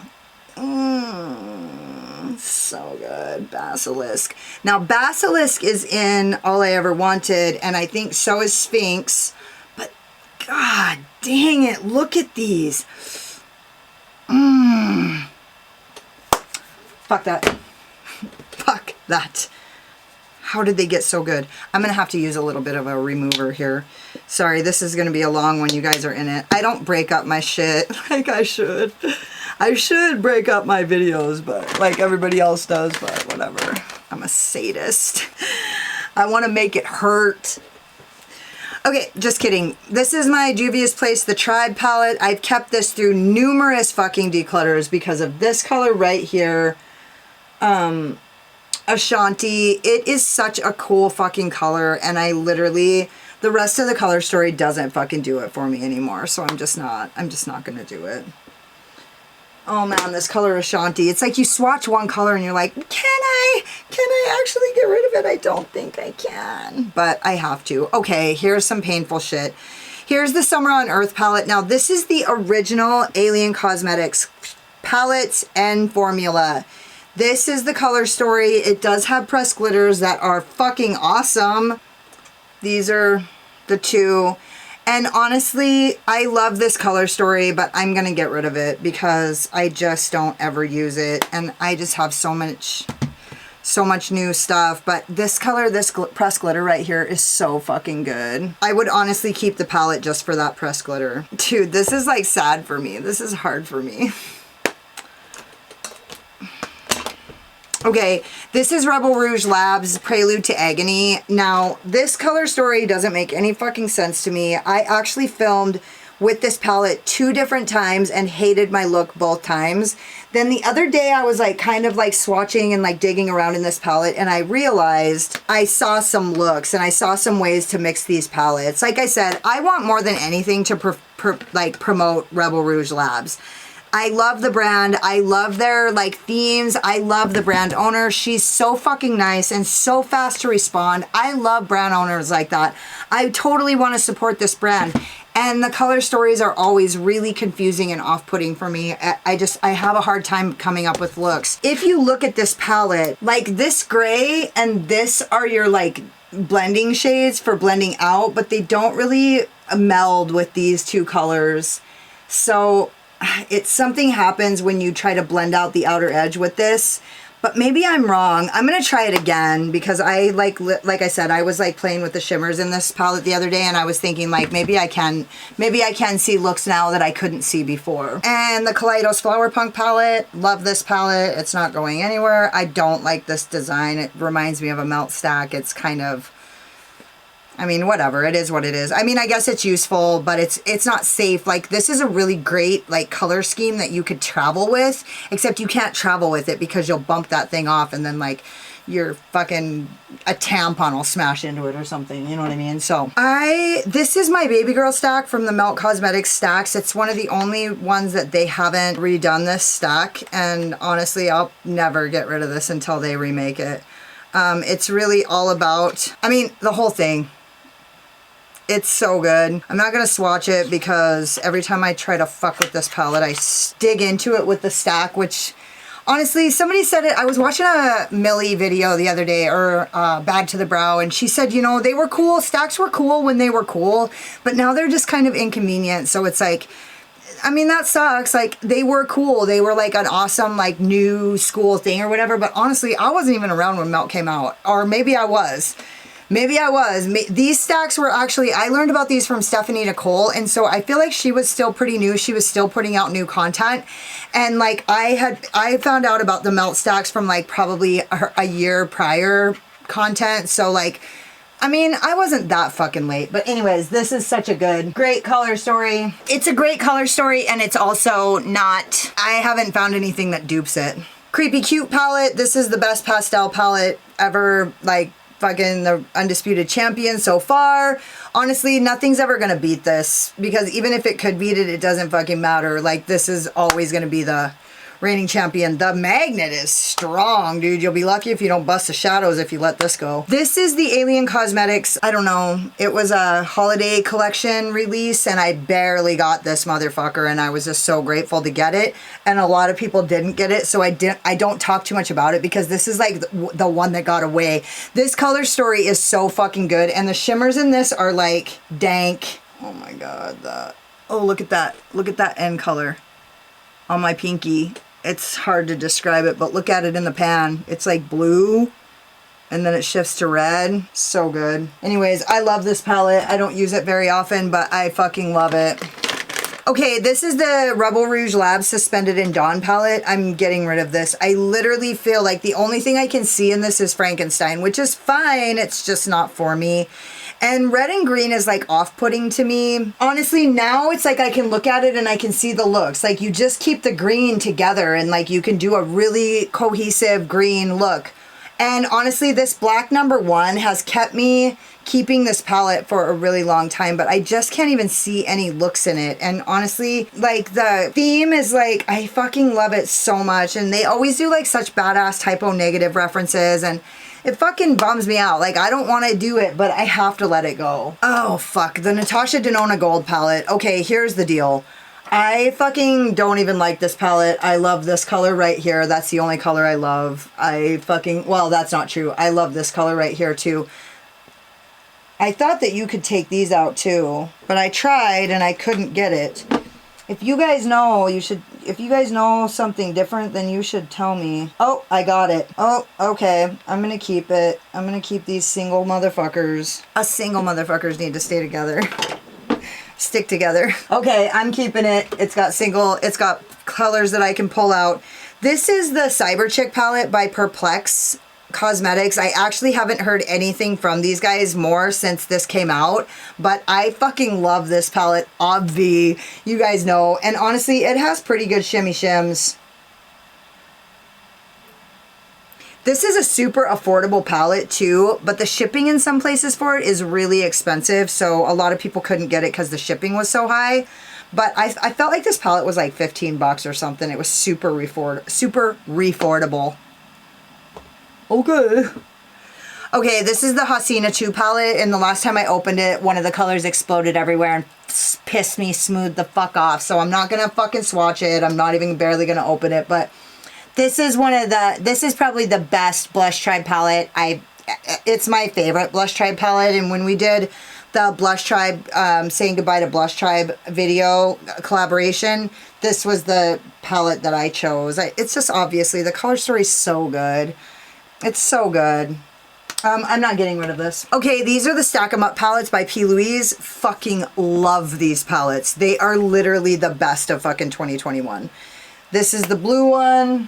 A: So good. Basilisk. Now, Basilisk is in All I Ever Wanted, and I think so is Sphinx. But, god dang it, look at these. Fuck that. Fuck that. How did they get so good? I'm going to have to use a little bit of a remover here. Sorry, this is going to be a long one. You guys are in it. I don't break up my shit like I should. I should break up my videos, but like everybody else does, but whatever. I'm a sadist. I want to make it hurt. Okay, just kidding. This is my Juvia's Place, the Tribe palette. I've kept this through numerous fucking declutters because of this color right here. Ashanti. It is such a cool fucking color, and I literally, the rest of the color story doesn't fucking do it for me anymore, so I'm just not gonna do it. Oh man, this color Ashanti. It's like you swatch one color and you're like, can I actually get rid of it? I don't think I can, but I have to. Okay, here's some painful shit. Here's the Summer on Earth palette. Now this is the original Elysian Cosmetics palette and formula. This is the color story. It does have pressed glitters that are fucking awesome. These are the two. And honestly, I love this color story, but I'm going to get rid of it because I just don't ever use it. And I just have so much new stuff. But this color, this pressed glitter right here is so fucking good. I would honestly keep the palette just for that pressed glitter. Dude, this is like sad for me. This is hard for me. Okay, this is Rebel Rouge Labs Prelude to Agony. Now, this color story doesn't make any fucking sense to me. I actually filmed with this palette 2 different times and hated my look both times. Then the other day I was like kind of like swatching and like digging around in this palette, and I realized I saw some looks and I saw some ways to mix these palettes. Like I said, I want more than anything to promote Rebel Rouge Labs. I love the brand. I love their like themes. I love the brand owner. She's so fucking nice and so fast to respond. I love brand owners like that. I totally want to support this brand. And the color stories are always really confusing and off-putting for me. I have a hard time coming up with looks. If you look at this palette, like this gray and this are your like blending shades for blending out, but they don't really meld with these two colors. So it's something happens when you try to blend out the outer edge with this, but maybe I'm wrong. I'm gonna try it again because I like I said, I was like playing with the shimmers in this palette the other day, and I was thinking like maybe I can see looks now that I couldn't see before. And the Kaleidos Flower Punk palette, love this palette. It's not going anywhere. I don't like this design. It reminds me of a melt stack. It's kind of, I mean, whatever, it is what it is. I mean, I guess it's useful, but it's not safe. Like, this is a really great, like, color scheme that you could travel with, except you can't travel with it because you'll bump that thing off and then, like, your fucking, a tampon will smash into it or something, you know what I mean? So, this is my baby girl stack from the Melt Cosmetics stacks. It's one of the only ones that they haven't redone this stack, and honestly, I'll never get rid of this until they remake it. It's really all about, I mean, the whole thing. It's so good. I'm not going to swatch it because every time I try to fuck with this palette, I dig into it with the stack, which honestly, somebody said it. I was watching a Millie video the other day, or Bad to the Brow, and she said, you know, they were cool. Stacks were cool when they were cool, but now they're just kind of inconvenient. So it's like, I mean, that sucks. Like, they were cool. They were like an awesome, like, new school thing or whatever. But honestly, I wasn't even around when Melt came out. Or maybe I was. Maybe I was. These stacks were actually, I learned about these from Stephanie Nicole, and so I feel like she was still pretty new. She was still putting out new content, and like I found out about the Melt stacks from like probably a year prior content. So like, I mean, I wasn't that fucking late. But anyways, this is such a great color story. It's a great color story, and it's also not, I haven't found anything that dupes it. Creepy Cute palette. This is the best pastel palette ever, like fucking the undisputed champion so far. Honestly, nothing's ever gonna beat this, because even if it could beat it, it doesn't fucking matter. Like, this is always gonna be the reigning champion. The magnet is strong, dude. You'll be lucky if you don't bust the shadows if you let this go. This is the Elysian Cosmetics. I don't know. It was a holiday collection release and I barely got this motherfucker, and I was just so grateful to get it. And a lot of people didn't get it, so I don't talk too much about it because this is like the one that got away. This color story is so fucking good, and the shimmers in this are like dank. Oh my god, oh, look at that. Look at that end color on my pinky. It's hard to describe it, but look at it in the pan. It's like blue, and then it shifts to red. So good. Anyways, I love this palette. I don't use it very often, but I fucking love it. Okay, this is the Rebel Rouge Labs Suspended in Dawn palette. I'm getting rid of this. I literally feel like the only thing I can see in this is Frankenstein, which is fine. It's just not for me. And red and green is like off-putting to me. Honestly, now it's like I can look at it and I can see the looks. Like, you just keep the green together and like you can do a really cohesive green look. And honestly, this black #1 has kept me keeping this palette for a really long time, but I just can't even see any looks in it. And honestly, like, the theme is like, I fucking love it so much. And they always do like such badass typo negative references, and it fucking bums me out. Like, I don't want to do it, but I have to let it go. Oh, fuck. The Natasha Denona Gold palette. Okay, here's the deal. I fucking don't even like this palette. I love this color right here. That's the only color I love. Well, that's not true. I love this color right here, too. I thought that you could take these out, too. But I tried, and I couldn't get it. If you guys know, if you guys know something different, then you should tell me. Oh, I got it. Oh, okay. I'm gonna keep it. I'm gonna keep these single motherfuckers. Us single motherfuckers need to stay together. Stick together. Okay, I'm keeping it. It's got colors that I can pull out. This is the Cyber Chick palette by Perplex Cosmetics. I actually haven't heard anything from these guys more since this came out, but I fucking love this palette, obvi. You guys know. And honestly, it has pretty good shimmy shims. This is a super affordable palette too, but the shipping in some places for it is really expensive, so a lot of people couldn't get it because the shipping was so high. But I felt like this palette was like 15 bucks or something. It was super affordable. Okay. Okay, this is the Hasina 2 palette, and the last time I opened it, one of the colors exploded everywhere and pissed me smooth the fuck off. So I'm not gonna fucking swatch it. I'm not even barely gonna open it, but this is this is probably the best Blush Tribe palette. It's my favorite Blush Tribe palette, and when we did the Blush Tribe, saying goodbye to Blush Tribe video collaboration, this was the palette that I chose. It's just obviously, the color story is so good. It's so good. I'm not getting rid of this. Okay, these are the Stack 'em Up palettes by P. Louise. Fucking love these palettes. They are literally the best of fucking 2021. This is the blue one.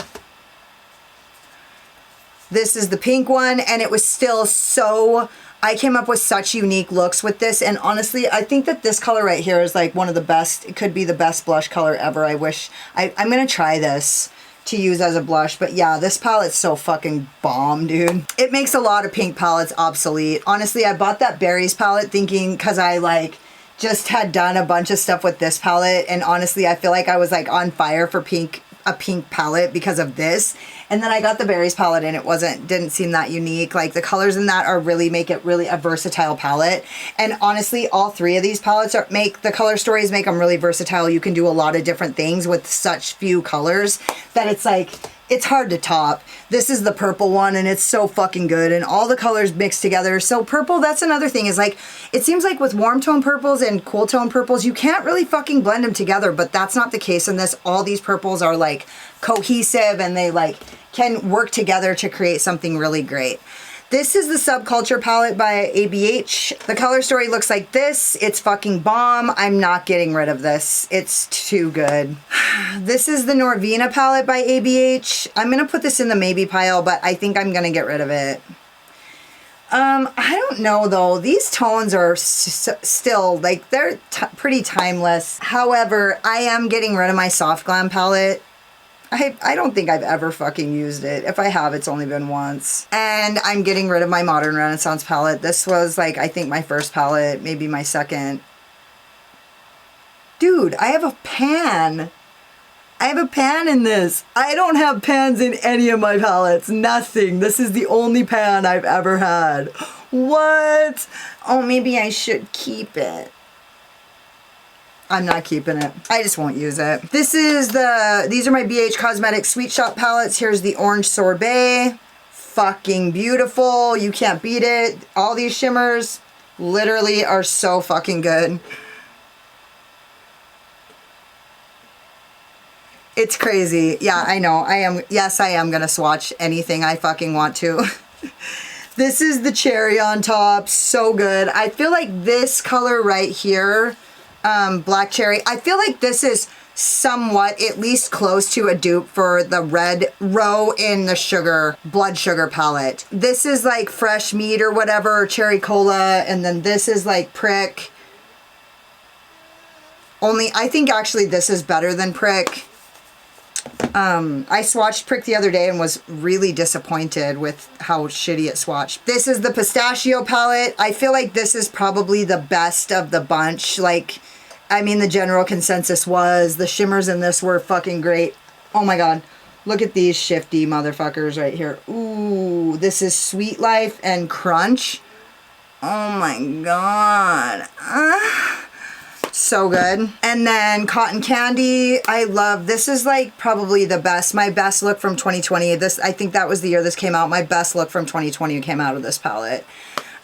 A: This is the pink one, and it was still so... I came up with such unique looks with this, and honestly, I think that this color right here is like one of the best. It could be the best blush color ever. I wish... I'm gonna try this to use as a blush, but yeah, this palette's so fucking bomb, dude. It makes a lot of pink palettes obsolete. Honestly, I bought that Berries palette thinking, because I like just had done a bunch of stuff with this palette, and honestly, I feel like I was like on fire for a pink palette because of this. And then I got the Berries palette and it didn't seem that unique. Like, the colors in that make it really a versatile palette. And honestly, all three of these palettes the color stories make them really versatile. You can do a lot of different things with such few colors that it's like, it's hard to top. This is the purple one, and it's so fucking good, and all the colors mixed together. So purple, that's another thing, is like, it seems like with warm tone purples and cool tone purples, you can't really fucking blend them together, but that's not the case in this. All these purples are like cohesive, and they like can work together to create something really great. This is the Subculture Palette by ABH. The color story looks like this. It's fucking bomb. I'm not getting rid of this. It's too good. This is the Norvina Palette by ABH. I'm going to put this in the maybe pile, but I think I'm going to get rid of it. I don't know though. These tones are still, like, they're pretty timeless. However, I am getting rid of my Soft Glam palette. I don't think I've ever fucking used it. If I have, it's only been once. And I'm getting rid of my Modern Renaissance palette. This was like, I think my first palette, maybe my second. Dude, I have a pan. I have a pan in this. I don't have pans in any of my palettes. Nothing. This is the only pan I've ever had. What? Oh, maybe I should keep it. I'm not keeping it. I just won't use it. These are my BH Cosmetics Sweet Shop palettes. Here's the Orange Sorbet. Fucking beautiful. You can't beat it. All these shimmers literally are so fucking good. It's crazy. Yeah, I know. I am. Yes, I am going to swatch anything I fucking want to. This is the cherry on top. So good. I feel like this color right here, Black Cherry, I feel like this is somewhat at least close to a dupe for the red row in the blood sugar palette. This is like Fresh Meat or whatever, or Cherry Cola, and then this is like Prick. Only, I think actually this is better than Prick. I swatched Prick the other day and was really disappointed with how shitty it swatched. This is the Pistachio Palette. I feel like this is probably the best of the bunch. Like, I mean, the general consensus was the shimmers in this were fucking great. Oh my god. Look at these shifty motherfuckers right here. Ooh, this is Sweet Life and Crunch. Oh my god. So good. And then Cotton Candy. I love, this is like probably the best, my best look from 2020. I think that was the year this came out. My best look from 2020 came out of this palette.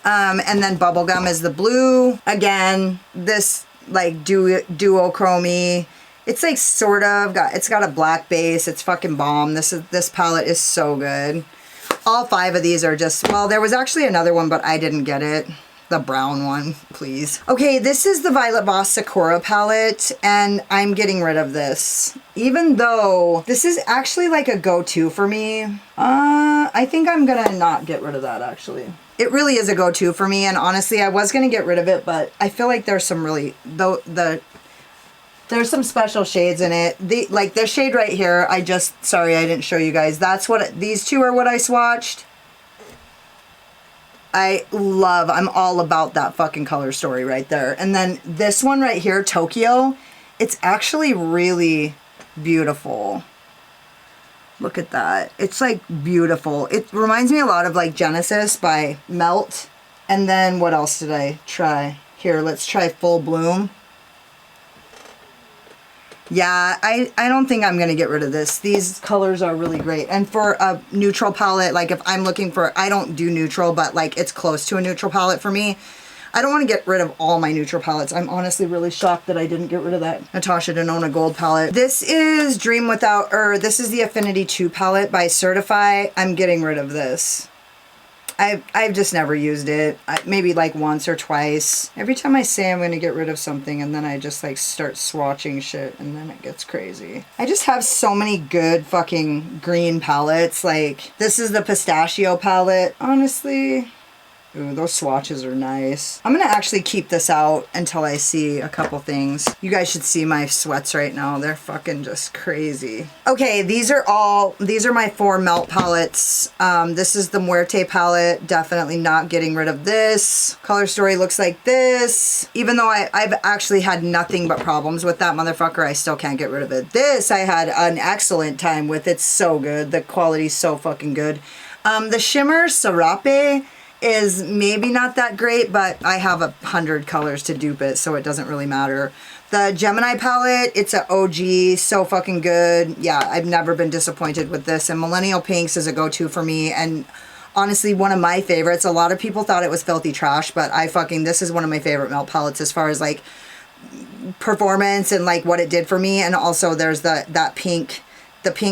A: And then Bubblegum is the blue. Again, this like duochromy. It's like sort of it's got a black base. It's fucking bomb. This palette is so good. All 5 of these are just, well, there was actually another one, but I didn't get it. The brown one, please. Okay, this is the Violet Boss Sakura palette, and I'm getting rid of this. Even though this is actually like a go-to for me. I think I'm gonna not get rid of that, actually. It really is a go-to for me, and honestly, I was gonna get rid of it, but I feel like there's some really, there's some special shades in it. Like this shade right here, sorry I didn't show you guys. These two are what I swatched. I'm all about that fucking color story right there. And then this one right here, Tokyo, it's actually really beautiful. Look at that. It's like beautiful. It reminds me a lot of like Genesis by Melt. And then what else did I try? Here, let's try Full Bloom. Yeah, I don't think I'm going to get rid of this. These colors are really great. And for a neutral palette, like if I'm looking for, I don't do neutral, but like it's close to a neutral palette for me. I don't want to get rid of all my neutral palettes. I'm honestly really shocked that I didn't get rid of that Natasha Denona Gold palette. This is this is the Affinity 2 palette by Certify. I'm getting rid of this. I've just never used it. Maybe like once or twice. Every time I say I'm going to get rid of something and then I just like start swatching shit and then it gets crazy. I just have so many good fucking green palettes. Like this is the Pistachio palette. Honestly, ooh, those swatches are nice. I'm going to actually keep this out until I see a couple things. You guys should see my sweats right now. They're fucking just crazy. Okay, these are my 4 melt palettes. This is the Muerte palette. Definitely not getting rid of this. Color story looks like this. Even though I've actually had nothing but problems with that motherfucker, I still can't get rid of it. This I had an excellent time with. It's so good. The quality's so fucking good. The shimmer Serape is maybe not that great, but I have 100 colors to dupe it, so it doesn't really matter. The Gemini palette, it's an OG, so fucking good. Yeah, I've never been disappointed with this, and Millennial Pinks is a go-to for me, and honestly, one of my favorites. A lot of people thought it was filthy trash, but this is one of my favorite melt palettes as far as like performance and like what it did for me, and also there's the pink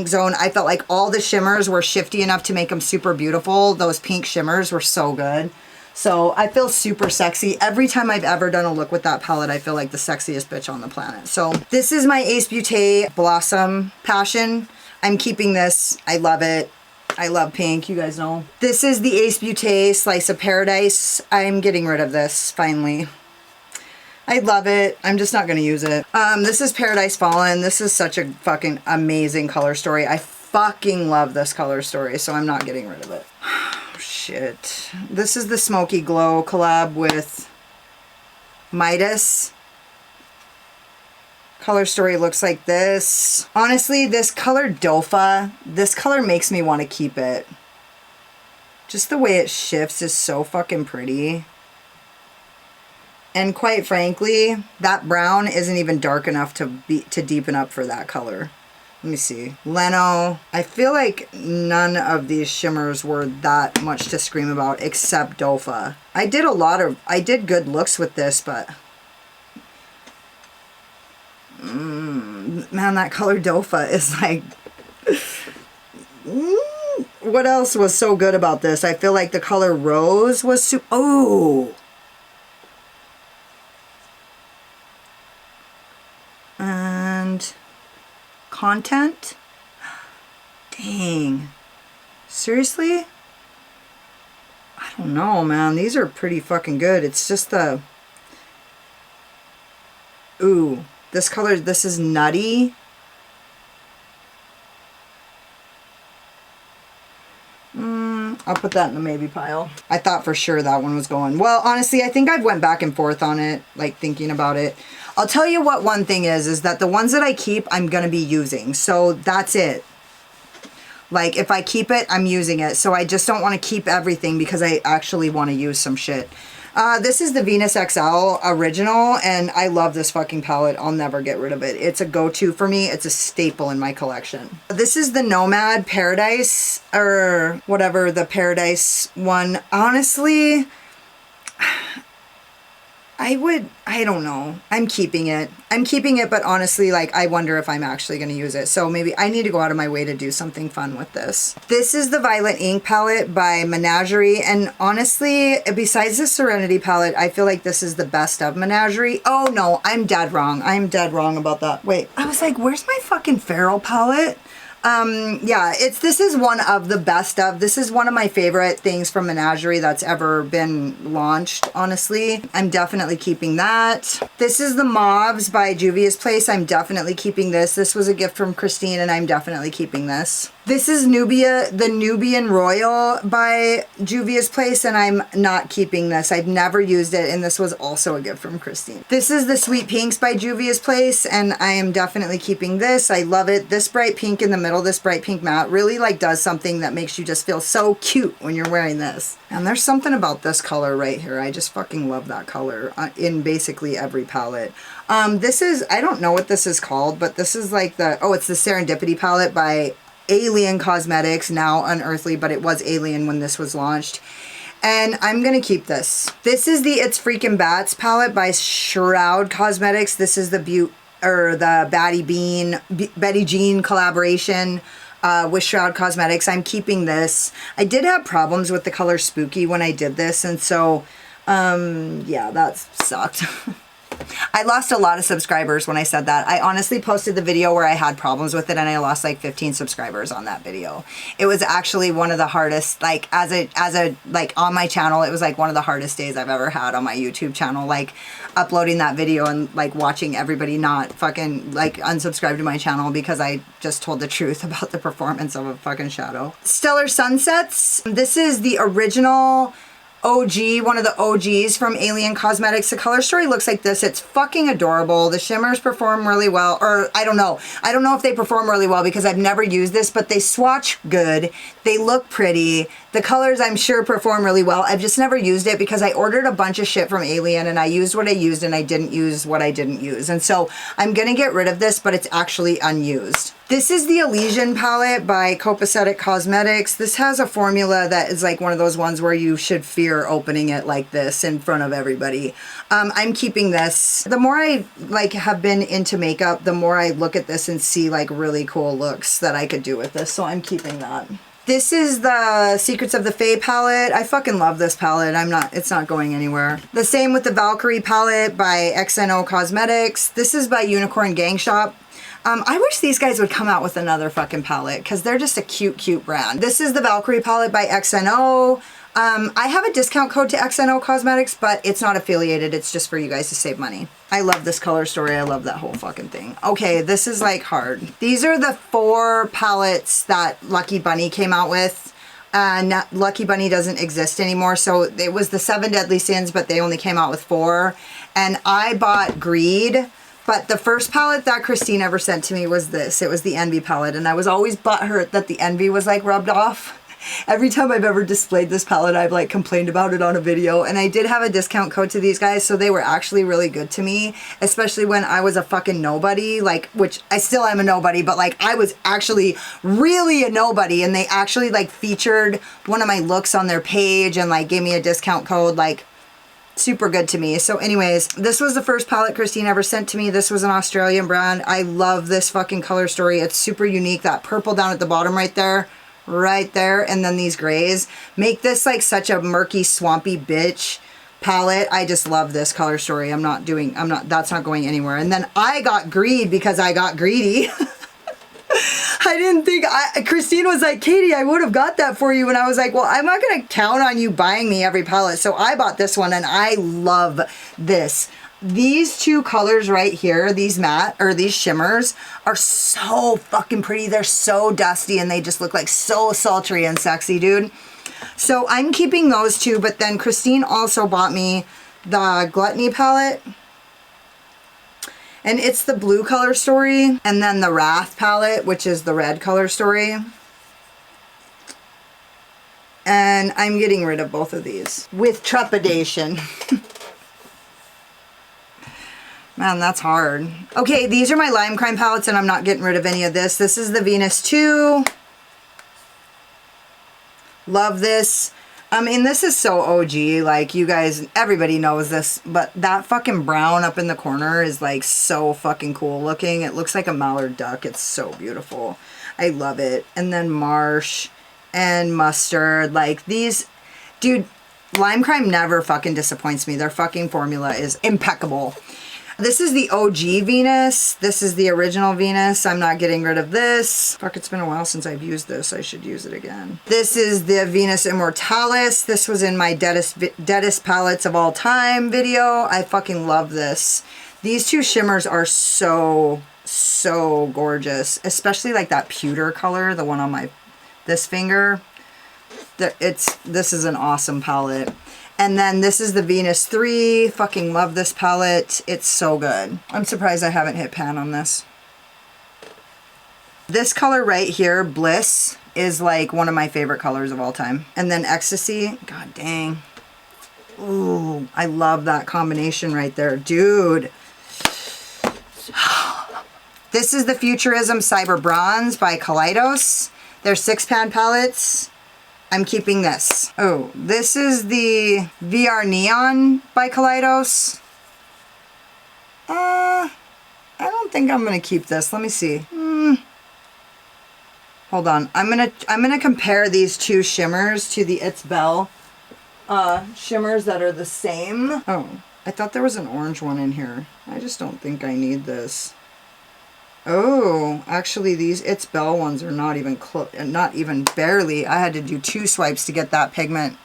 A: zone. I felt like all the shimmers were shifty enough to make them super beautiful. Those pink shimmers were so good. So I feel super sexy. Every time I've ever done a look with that palette, I feel like the sexiest bitch on the planet. So this is my Ace Beauté Blossom Passion. I'm keeping this. I love it. I love pink, you guys know. This is the Ace Beauté Slice of Paradise. I'm getting rid of this, finally. I love it. I'm just not going to use it. This is Paradise Fallen. This is such a fucking amazing color story. I fucking love this color story, so I'm not getting rid of it. Shit. This is the Smoky Glow collab with Midas. Color story looks like this. Honestly, this color Dofa, this color makes me want to keep it. Just the way it shifts is so fucking pretty. And quite frankly, that brown isn't even dark enough to deepen up for that color. Let me see. Leno. I feel like none of these shimmers were that much to scream about except Dofa. I did good looks with this, but man, that color Dofa is like what else was so good about this? I feel like the color Rose was oh. And Content? Dang. Seriously? I don't know, man. These are pretty fucking good. It's just the... Ooh. This color, this is Nutty. I'll put that in the maybe pile. I thought for sure that one was going. Well, honestly, I think I've went back and forth on it, like thinking about it. I'll tell you what one thing is that the ones that I keep, I'm going to be using. So that's it. Like if I keep it, I'm using it. So I just don't want to keep everything because I actually want to use some shit. This is the Venus XL original, and I love this fucking palette. I'll never get rid of it. It's a go-to for me. It's a staple in my collection. This is the Nomad Paradise, or whatever, the Paradise one. Honestly, I don't know. I'm keeping it. I'm keeping it, but honestly, like, I wonder if I'm actually going to use it. So maybe I need to go out of my way to do something fun with this. This is the Violet Ink palette by Menagerie. And honestly, besides the Serenity palette, I feel like this is the best of Menagerie. Oh no, I'm dead wrong. I'm dead wrong about that. Wait, I was like, where's my fucking Feral palette? Yeah, this is one of the best of. This is one of my favorite things from Menagerie that's ever been launched, honestly. I'm definitely keeping that. This is the Mauves by Juvia's Place. I'm definitely keeping this. This was a gift from Christine, and I'm definitely keeping this. This is Nubia, the Nubian Royal by Juvia's Place, and I'm not keeping this. I've never used it, and this was also a gift from Christine. This is the Sweet Pinks by Juvia's Place, and I am definitely keeping this. I love it. This bright pink in the middle, this bright pink matte, really like does something that makes you just feel so cute when you're wearing this. And there's something about this color right here. I just fucking love that color in basically every palette. This is, I don't know what this is called, but this is like the, oh, it's the Serendipity palette by Elysian Cosmetics, now Unearthly, but it was Alien when this was launched. And I'm going to keep this. This is the It's Freaking Bats palette by Shroud Cosmetics. This is the Betty Jean collaboration with Shroud Cosmetics. I'm keeping this. I did have problems with the color Spooky when I did this, and so, yeah, that sucked. I lost a lot of subscribers when I said that. I honestly posted the video where I had problems with it, and I lost like 15 subscribers on that video. It was actually one of the hardest, like like on my channel, it was like one of the hardest days I've ever had on my YouTube channel, like uploading that video and like watching everybody not fucking like unsubscribe to my channel because I just told the truth about the performance of a fucking shadow. Stellar Sunsets. This is the original OG, one of the OGs from Elysian Cosmetics. The color story looks like this. It's fucking adorable. The shimmers perform really well, or I don't know. I don't know if they perform really well because I've never used this, but they swatch good. They look pretty. The colors I'm sure perform really well. I've just never used it because I ordered a bunch of shit from Elysian and I used what I used and I didn't use what I didn't use. And so I'm gonna get rid of this, but it's actually unused. This is the Elysian palette by Copacetic Cosmetics. This has a formula that is like one of those ones where you should fear opening it like this in front of everybody. I'm keeping this. The more I like have been into makeup, the more I look at this and see like really cool looks that I could do with this. So I'm keeping that. This is the Secrets of the Fae palette. I fucking love this palette. It's not going anywhere. The same with the Valkyrie palette by XNO Cosmetics. This is by Unicorn Gang Shop. I wish these guys would come out with another fucking palette because they're just a cute, cute brand. This is the Valkyrie palette by XNO. I have a discount code to XNO Cosmetics, but it's not affiliated. It's just for you guys to save money. I love this color story. I love that whole fucking thing. Okay, this is like hard. These are the 4 palettes that Lucky Bunny came out with. Lucky Bunny doesn't exist anymore. So it was the 7 Deadly Sins, but they only came out with 4. And I bought Greed. But the first palette that Christine ever sent to me was this. It was the Envy palette. And I was always butthurt that the Envy was like rubbed off. Every time I've ever displayed this palette, I've like complained about it on a video. And I did have a discount code to these guys, so they were actually really good to me. Especially when I was a fucking nobody, like, which I still am a nobody, but like I was actually really a nobody. And they actually like featured one of my looks on their page and like gave me a discount code, like super good to me. So anyways, this was the first palette Christine ever sent to me. This was an Australian brand. I love this fucking color story. It's super unique. That purple down at the bottom right there, and then these grays make this like such a murky, swampy bitch palette. I just love this color story. That's not going anywhere. And then I got Greed because I got greedy. I didn't think, Christine was like, Katie, I would have got that for you. And I was like, well, I'm not going to count on you buying me every palette. So I bought this one and I love this. These 2 colors right here, these matte, or these shimmers, are so fucking pretty. They're so dusty and they just look like so sultry and sexy, dude. So I'm keeping those 2, but then Christine also bought me the Gluttony palette. And it's the blue color story. And then the Wrath palette, which is the red color story. And I'm getting rid of both of these with trepidation. Man, that's hard. Okay, these are my Lime Crime palettes and I'm not getting rid of any of this. This is the Venus 2. Love this. I mean, this is so OG. Like, you guys, everybody knows this. But that fucking brown up in the corner is like so fucking cool looking. It looks like a mallard duck. It's so beautiful. I love it. And then Marsh and Mustard. Like, these, dude, Lime Crime never fucking disappoints me. Their fucking formula is impeccable. This is the OG Venus. This is the original Venus. I'm not getting rid of this. Fuck, it's been a while since I've used this. I should use it again. This is the Venus Immortalis. This was in my deadest palettes of all time video. I fucking love this. These 2 shimmers are so gorgeous. Especially like that pewter color, the one on this finger. This is an awesome palette. And then this is the Venus 3. Fucking love this palette. It's so good. I'm surprised I haven't hit pan on this. This color right here, Bliss, is like one of my favorite colors of all time. And then Ecstasy. God dang. Ooh, I love that combination right there. Dude. This is the Futurism Cyber Bronze by Kaleidos. They're 6-pan palettes. I'm keeping this. Oh, this is the VR Neon by Kaleidos. I don't think I'm gonna keep this. Let me see. Hold on. I'm gonna compare these 2 shimmers to the It's Belle shimmers that are the same. Oh, I thought there was an orange one in here. I just don't think I need this. Oh, actually these It's Belle ones are not even not even barely. I had to do 2 swipes to get that pigment.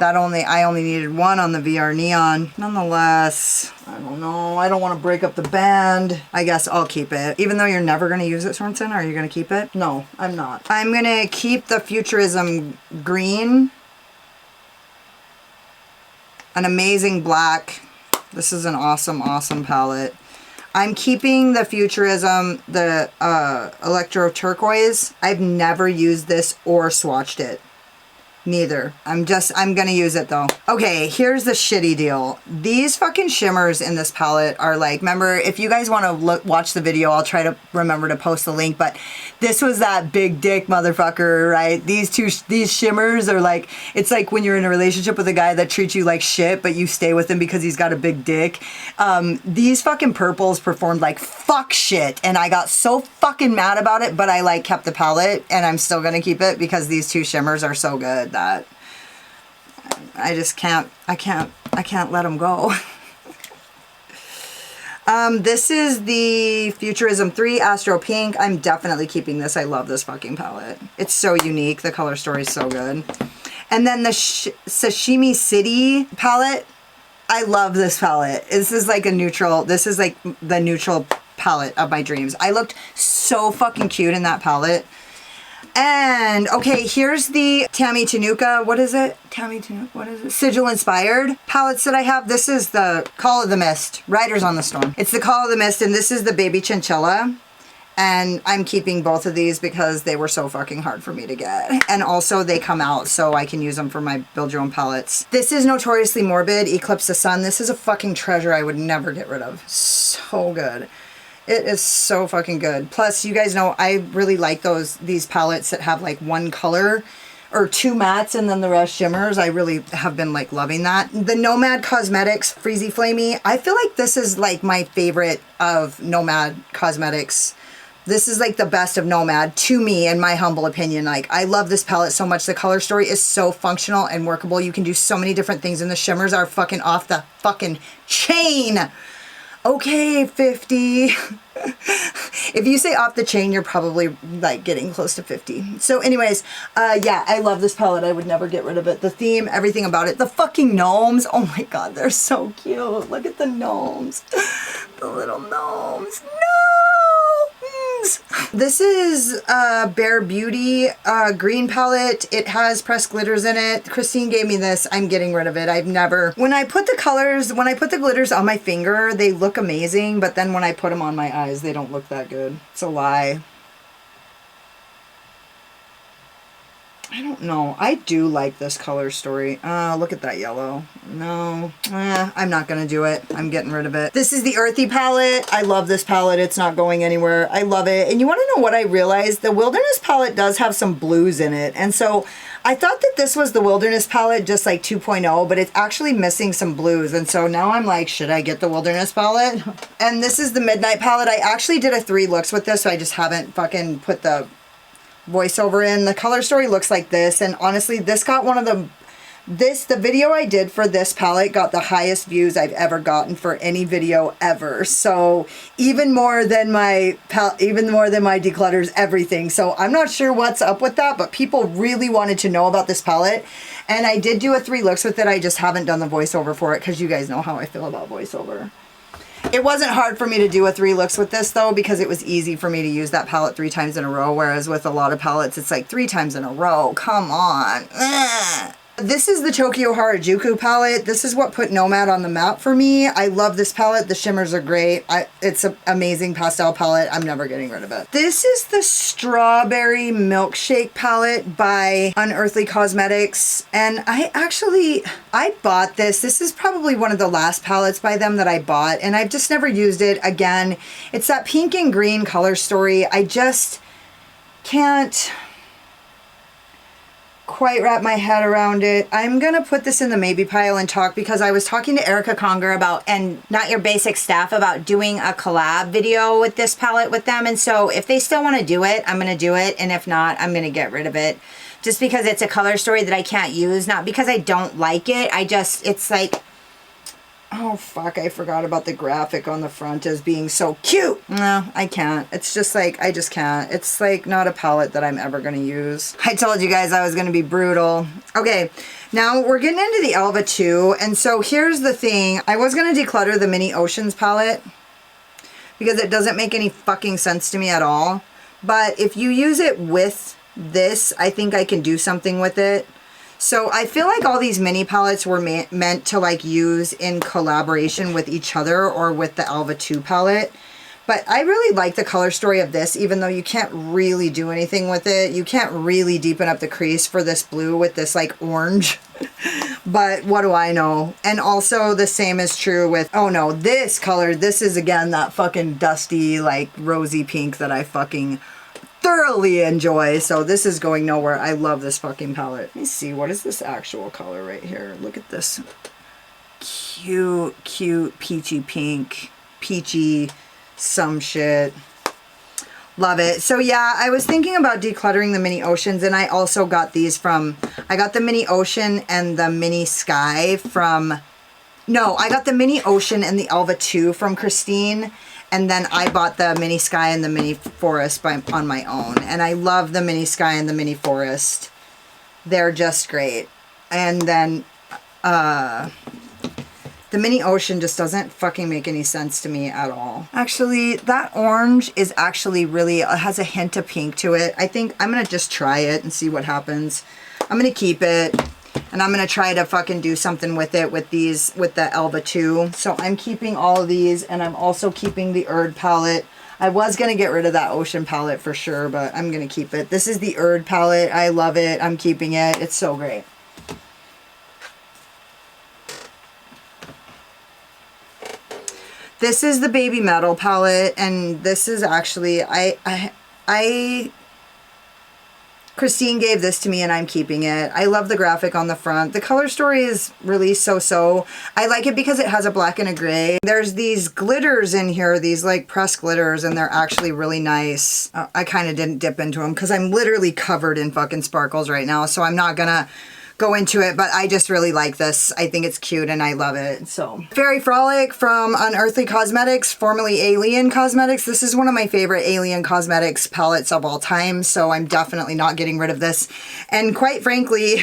A: I only needed 1 on the VR Neon. Nonetheless, I don't know. I don't want to break up the band. I guess I'll keep it. Even though you're never going to use it, Sorenson, are you going to keep it? No, I'm not. I'm going to keep the Futurism Green. An Amazing Black. This is an awesome, awesome palette. I'm keeping the Futurism, the Electro Turquoise. I've never used this or swatched it. Neither. I'm gonna use it though. Okay, here's the shitty deal. These fucking shimmers in this palette are like, remember, if you guys want to watch the video, I'll try to remember to post the link, but this was that big dick motherfucker, right? These shimmers are like, it's like when you're in a relationship with a guy that treats you like shit, but you stay with him because he's got a big dick. These fucking purples performed like fuck shit, and I got so fucking mad about it, but I like kept the palette, and I'm still gonna keep it because these 2 shimmers are so good that I just can't let them go. This is the Futurism 3 Astro Pink. I'm definitely keeping this. I love this fucking palette. It's so unique. The color story is so good. And then the Sashimi City palette. I love this palette. This is like a neutral, this is like the neutral palette of my dreams. I looked so fucking cute in that palette. And okay, here's the Tammy Tenuka, what is it? Tammy Tenuka, what is it? Sigil Inspired palettes that I have. This is the Call of the Mist, Riders on the Storm. It's the Call of the Mist, and this is the Baby Chinchilla. And I'm keeping both of these because they were so fucking hard for me to get. And also they come out so I can use them for my build your own palettes. This is Notoriously Morbid, Eclipse the Sun. This is a fucking treasure I would never get rid of. So good. It is so fucking good. Plus, you guys know I really like these palettes that have like one color or two mattes and then the rest shimmers. I really have been like loving that. The Nomad Cosmetics Freezy Flamey. I feel like this is like my favorite of Nomad Cosmetics. This is like the best of Nomad to me, in my humble opinion. Like, I love this palette so much. The color story is so functional and workable. You can do so many different things, and the shimmers are fucking off the fucking chain. Okay, 50. If you say off the chain, you're probably like getting close to 50. So anyways, yeah, I love this palette. I would never get rid of it. The theme, everything about it. The fucking gnomes. Oh my God, they're so cute. Look at the gnomes. The little gnomes. No! This is Bare Beauty green palette. It has pressed glitters in it. Christine gave me this. I'm getting rid of it. I've never... When I put the colors, when I put the glitters on my finger, they look amazing. But then when I put them on my eyes, they don't look that good. It's a lie. I don't know. I do like this color story. Look at that yellow. No, I'm not going to do it. I'm getting rid of it. This is the Earthy palette. I love this palette. It's not going anywhere. I love it. And you want to know what I realized? The Wilderness palette does have some blues in it. And so I thought that this was the Wilderness palette, just like 2.0, but it's actually missing some blues. And so now I'm like, should I get the Wilderness palette? And this is the Midnight palette. I actually did a 3 looks with this, so I just haven't fucking put the voiceover in. The color story looks like this, and honestly this got one of the video I did for this palette got the highest views I've ever gotten for any video ever. So even more than my declutters everything. So I'm not sure what's up with that, but people really wanted to know about this palette, and I did do a 3 looks with it. I just haven't done the voiceover for it because you guys know how I feel about voiceover. It wasn't hard for me to do a 3 looks with this though, because it was easy for me to use that palette 3 times in a row, whereas with a lot of palettes it's like 3 times in a row. Come on. Ugh. This is the Tokyo Harajuku palette. This is what put Nomad on the map for me. I love this palette. The shimmers are great. It's an amazing pastel palette. I'm never getting rid of it. This is the Strawberry Milkshake palette by Unearthly Cosmetics. And I bought this. This is probably one of the last palettes by them that I bought, and I've just never used it. Again, it's that pink and green color story. I just can't quite wrap my head around it. I'm gonna put this in the maybe pile and talk, because I was talking to Erica Conger about, and Not Your Basic Staff, about doing a collab video with this palette with them. And so if they still want to do it, I'm gonna do it, and if not, I'm gonna get rid of it, just because it's a color story that I can't use. Not because I don't like it, it's like, oh fuck, I forgot about the graphic on the front as being so cute. No, I can't. It's just like, I just can't. It's like not a palette that I'm ever going to use. I told you guys I was going to be brutal. Okay, now we're getting into the Elva 2. And so here's the thing. I was going to declutter the Mini Oceans palette because it doesn't make any fucking sense to me at all. But if you use it with this, I think I can do something with it. So I feel like all these mini palettes were meant to like use in collaboration with each other or with the Elva 2 palette. But I really like the color story of this, even though you can't really do anything with it. You can't really deepen up the crease for this blue with this like orange. But what do I know? And also the same is true with, oh no, this color. This is again that fucking dusty like rosy pink that I fucking thoroughly enjoy. So this is going nowhere. I love this fucking palette. Let me see, what is this actual color right here? Look at this cute peachy pink, peachy some shit. Love it. So yeah, I was thinking about decluttering the Mini Oceans, and I also got these from, I got the Mini Ocean and the Mini Sky from, no, I got the Mini Ocean and the Elva 2 from Christine. And then I bought the Mini Sky and the Mini Forest on my own. And I love the Mini Sky and the Mini Forest. They're just great. And then the mini ocean just doesn't fucking make any sense to me at all. Actually, that orange is actually really, has a hint of pink to it. I think I'm gonna just try it and see what happens. I'm gonna keep it, and I'm gonna try to fucking do something with it with these, with the Elva 2. So I'm keeping all of these, and I'm also keeping the Erd palette. I was gonna get rid of that ocean palette for sure, but I'm gonna keep it. This is the Erd palette. I love it. I'm keeping it. It's so great. This is the Baby Metal palette, and this is actually, Christine gave this to me and I'm keeping it. I love the graphic on the front. The color story is really so-so. I like it because it has a black and a gray. There's these glitters in here, these like pressed glitters, and they're actually really nice. I kind of didn't dip into them because I'm literally covered in fucking sparkles right now, so I'm not gonna go into it, but I just really like this. I think it's cute and I love it. So Fairy Frolic from Unearthly Cosmetics, formerly Alien Cosmetics. This is one of my favorite Alien Cosmetics palettes of all time, so I'm definitely not getting rid of this. And quite frankly,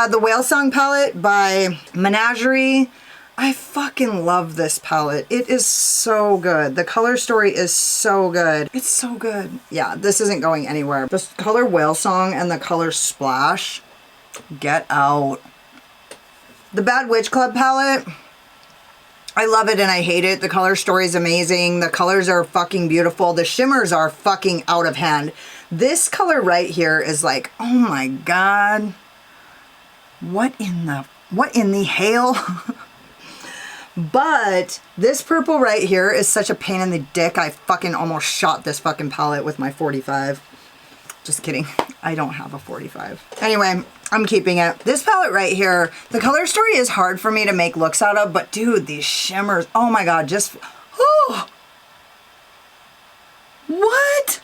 A: the Whale Song palette by Menagerie. I fucking love this palette. It is so good. The color story is so good. It's so good. Yeah, this isn't going anywhere. The color Whale Song and the color Splash, get out. The Bad Witch Club palette, I love it and I hate it. The color story is amazing. The colors are fucking beautiful. The shimmers are fucking out of hand. This color right here is like, oh my God. What in the hell? But this purple right here is such a pain in the dick. I fucking almost shot this fucking palette with my 45. Just kidding. I don't have a 45. Anyway, I'm keeping it. This palette right here, the color story is hard for me to make looks out of, but dude, these shimmers, oh my God, just, oh. What?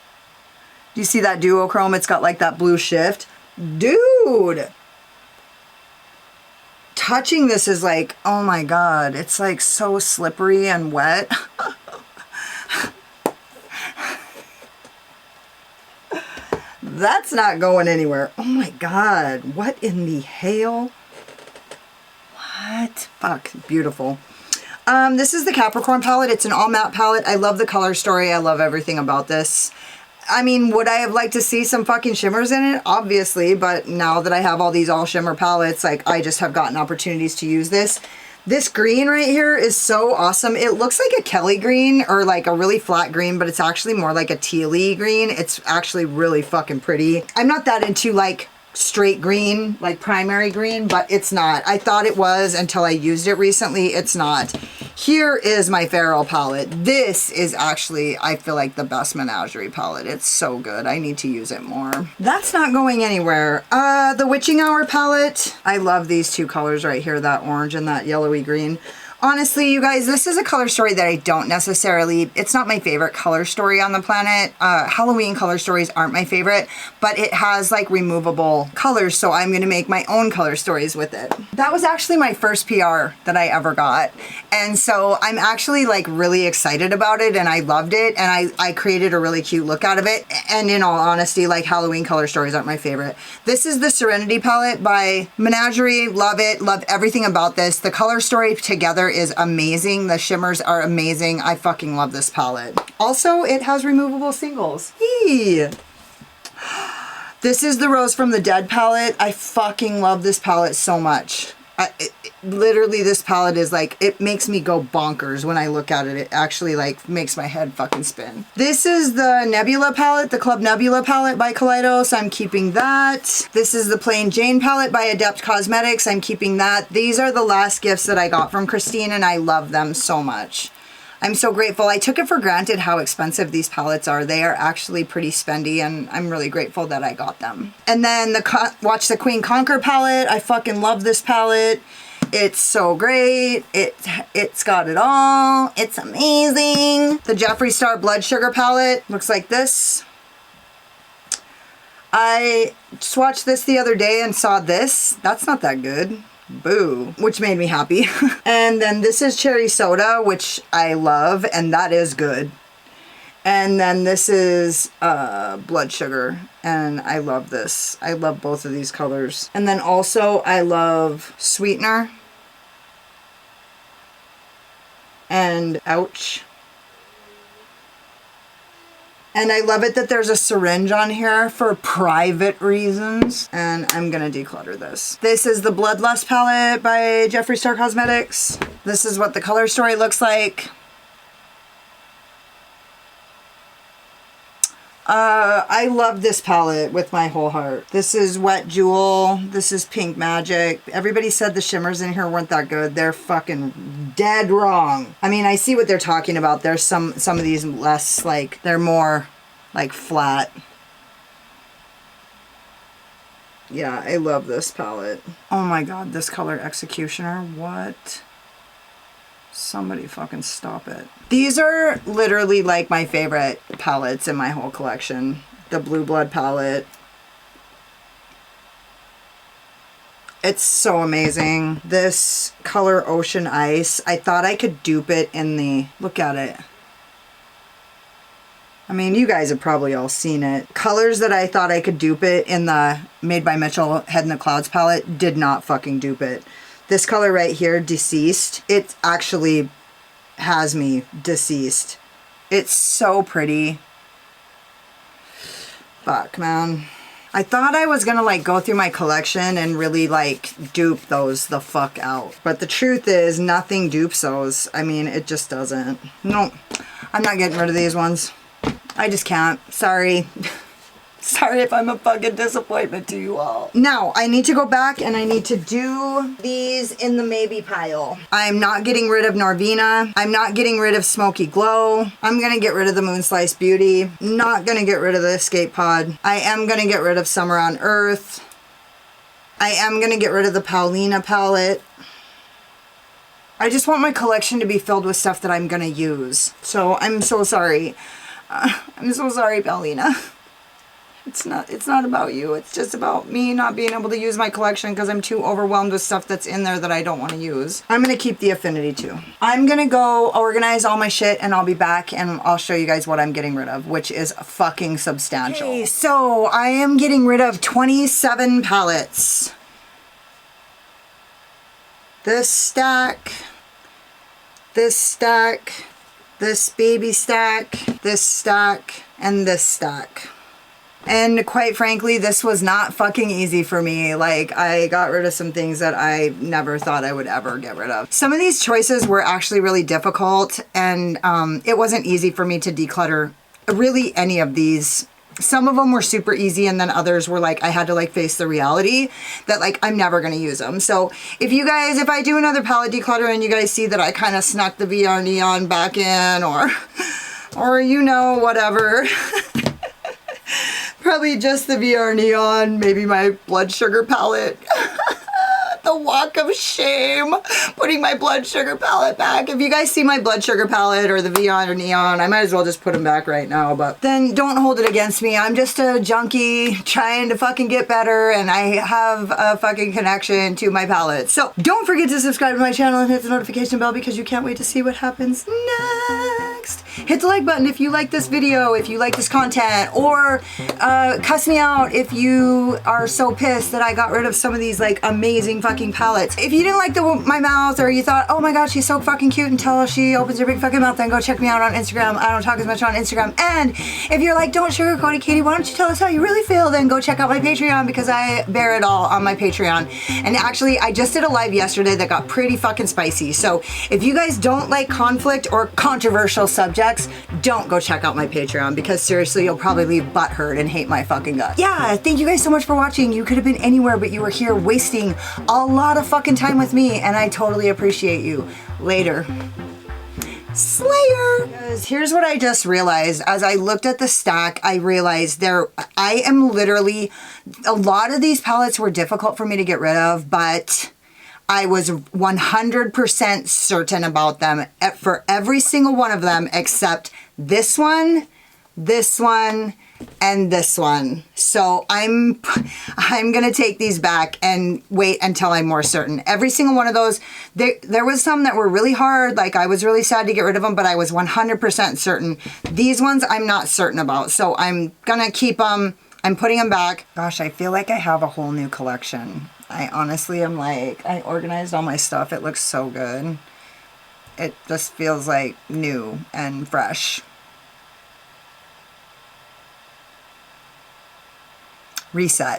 A: Do you see that duochrome? It's got like that blue shift. Dude. Touching this is like, oh my God, it's like so slippery and wet. That's not going anywhere. Oh my God, what in the hell? What? Fuck, beautiful. This is the Capricorn palette. It's an all matte palette. I love the color story. I love everything about this. I mean, would I have liked to see some fucking shimmers in it? Obviously, but now that I have all these all shimmer palettes, like I just have gotten opportunities to use this. This green right here is so awesome. It looks like a Kelly green or like a really flat green, but it's actually more like a tealy green. It's actually really fucking pretty. I'm not that into like straight green, like primary green, but it's not. I thought it was until I used it recently. It's not. Here is my Feral palette. This is actually, I feel like, the best Menagerie palette. It's so good. I need to use it more. That's not going anywhere. The Witching Hour palette. I love these two colors right here, that orange and that yellowy green. Honestly, you guys, this is a color story that I don't necessarily, it's not my favorite color story on the planet. Halloween color stories aren't my favorite, but it has like removable colors, so I'm gonna make my own color stories with it. That was actually my first PR that I ever got. And so I'm actually like really excited about it and I loved it and I created a really cute look out of it. And in all honesty, like Halloween color stories aren't my favorite. This is the Serenity palette by Menagerie. Love it, love everything about this. The color story together is amazing. The shimmers are amazing. I fucking love this palette. Also, it has removable singles. Yee. This is the Rose from the Dead palette. I fucking love this palette so much. Literally, this palette is like, it makes me go bonkers when I look at it. It actually like makes my head fucking spin. This is the Nebula palette, the Club Nebula palette by Kaleidos. I'm keeping that. This is the Plain Jane palette by Adept Cosmetics. I'm keeping that. These are the last gifts that I got from Christine and I love them so much. I'm so grateful. I took it for granted how expensive these palettes are. They are actually pretty spendy and I'm really grateful that I got them. And then the Watch the Queen Conquer palette. I fucking love this palette. It's so great. It's got it all. It's amazing. The Jeffree Star Blood Sugar palette looks like this. I swatched this the other day and saw this. That's not that good. Boo. Which made me happy. And then this is Cherry Soda, which I love, and that is good. And then this is Blood Sugar, and I love this. I love both of these colors. And then also I love Sweetener and Ouch. And I love it that there's a syringe on here for private reasons. And I'm gonna declutter this. This is the Bloodlust Palette by Jeffree Star Cosmetics. This is what the color story looks like. I love this palette with my whole heart. This is Wet Jewel. This is Pink Magic. Everybody said the shimmers in here weren't that good. They're fucking dead wrong. I mean, I see what they're talking about. There's some of these less, like, they're more, like, flat. Yeah, I love this palette. Oh my god, this color Executioner. What? Somebody fucking stop it. These are literally like my favorite palettes in my whole collection. The Blue Blood palette. It's so amazing. This color Ocean Ice. I thought I could dupe it in the... Look at it. I mean, you guys have probably all seen it. Colors that I thought I could dupe it in the Made by Mitchell Head in the Clouds palette did not fucking dupe it. This color right here, Deceased, it actually has me deceased. It's so pretty. Fuck, man. I thought I was gonna like go through my collection and really like dupe those the fuck out. But the truth is nothing dupes those. I mean, it just doesn't. No, I'm not getting rid of these ones. I just can't. Sorry. Sorry if I'm a fucking disappointment to you all. Now, I need to go back and I need to do these in the maybe pile. I'm not getting rid of Norvina. I'm not getting rid of Smoky Glow. I'm gonna get rid of the Moonslice Beauty. Not gonna get rid of the Escape Pod. I am gonna get rid of Summer on Earth. I am gonna get rid of the Paulina Palette. I just want my collection to be filled with stuff that I'm gonna use. So I'm so sorry. I'm so sorry, Paulina. It's not about you. It's just about me not being able to use my collection because I'm too overwhelmed with stuff that's in there that I don't want to use. I'm going to keep the Affinity too. I'm going to go organize all my shit and I'll be back and I'll show you guys what I'm getting rid of, which is fucking substantial. Okay, so I am getting rid of 27 palettes. This stack, this baby stack, this stack, and this stack. And quite frankly, this was not fucking easy for me. Like, I got rid of some things that I never thought I would ever get rid of. Some of these choices were actually really difficult, and it wasn't easy for me to declutter really any of these. Some of them were super easy, and then others were like, I had to like face the reality that like, I'm never gonna use them. So if you guys, if I do another palette declutter and you guys see that I kind of snuck the VR Neon back in, or you know, whatever. Probably just the VR Neon, maybe my Blood Sugar palette. The walk of shame, putting my Blood Sugar palette back. If you guys see my Blood Sugar palette or the VR Neon, I might as well just put them back right now, but then don't hold it against me. I'm just a junkie trying to fucking get better, and I have a fucking connection to my palette. So don't forget to subscribe to my channel and hit the notification bell because you can't wait to see what happens next. Hit the like button if you like this video, if you like this content, or cuss me out if you are so pissed that I got rid of some of these like amazing fucking palettes. If you didn't like my mouth, or you thought, oh my god, she's so fucking cute until she opens her big fucking mouth, then go check me out on Instagram. I don't talk as much on Instagram. And if you're like, don't sugarcoat it, Katie, why don't you tell us how you really feel, then go check out my Patreon because I bear it all on my Patreon. And actually, I just did a live yesterday that got pretty fucking spicy. So if you guys don't like conflict or controversial subjects, don't go check out my Patreon because seriously, you'll probably leave butthurt and hate my fucking guts. Yeah, thank you guys so much for watching. You could have been anywhere, but you were here wasting a lot of fucking time with me, and I totally appreciate you. Later. Slayer! Because here's what I just realized. As I looked at the stack, I realized I am literally, a lot of these palettes were difficult for me to get rid of, but I was 100% certain about them for every single one of them except this one, and this one. So I'm gonna take these back and wait until I'm more certain. Every single one of those, there was some that were really hard, like I was really sad to get rid of them, but I was 100% certain. These ones I'm not certain about, so I'm gonna keep them. I'm putting them back. Gosh, I feel like I have a whole new collection. I honestly am like, I organized all my stuff. It looks so good. It just feels like new and fresh. Reset.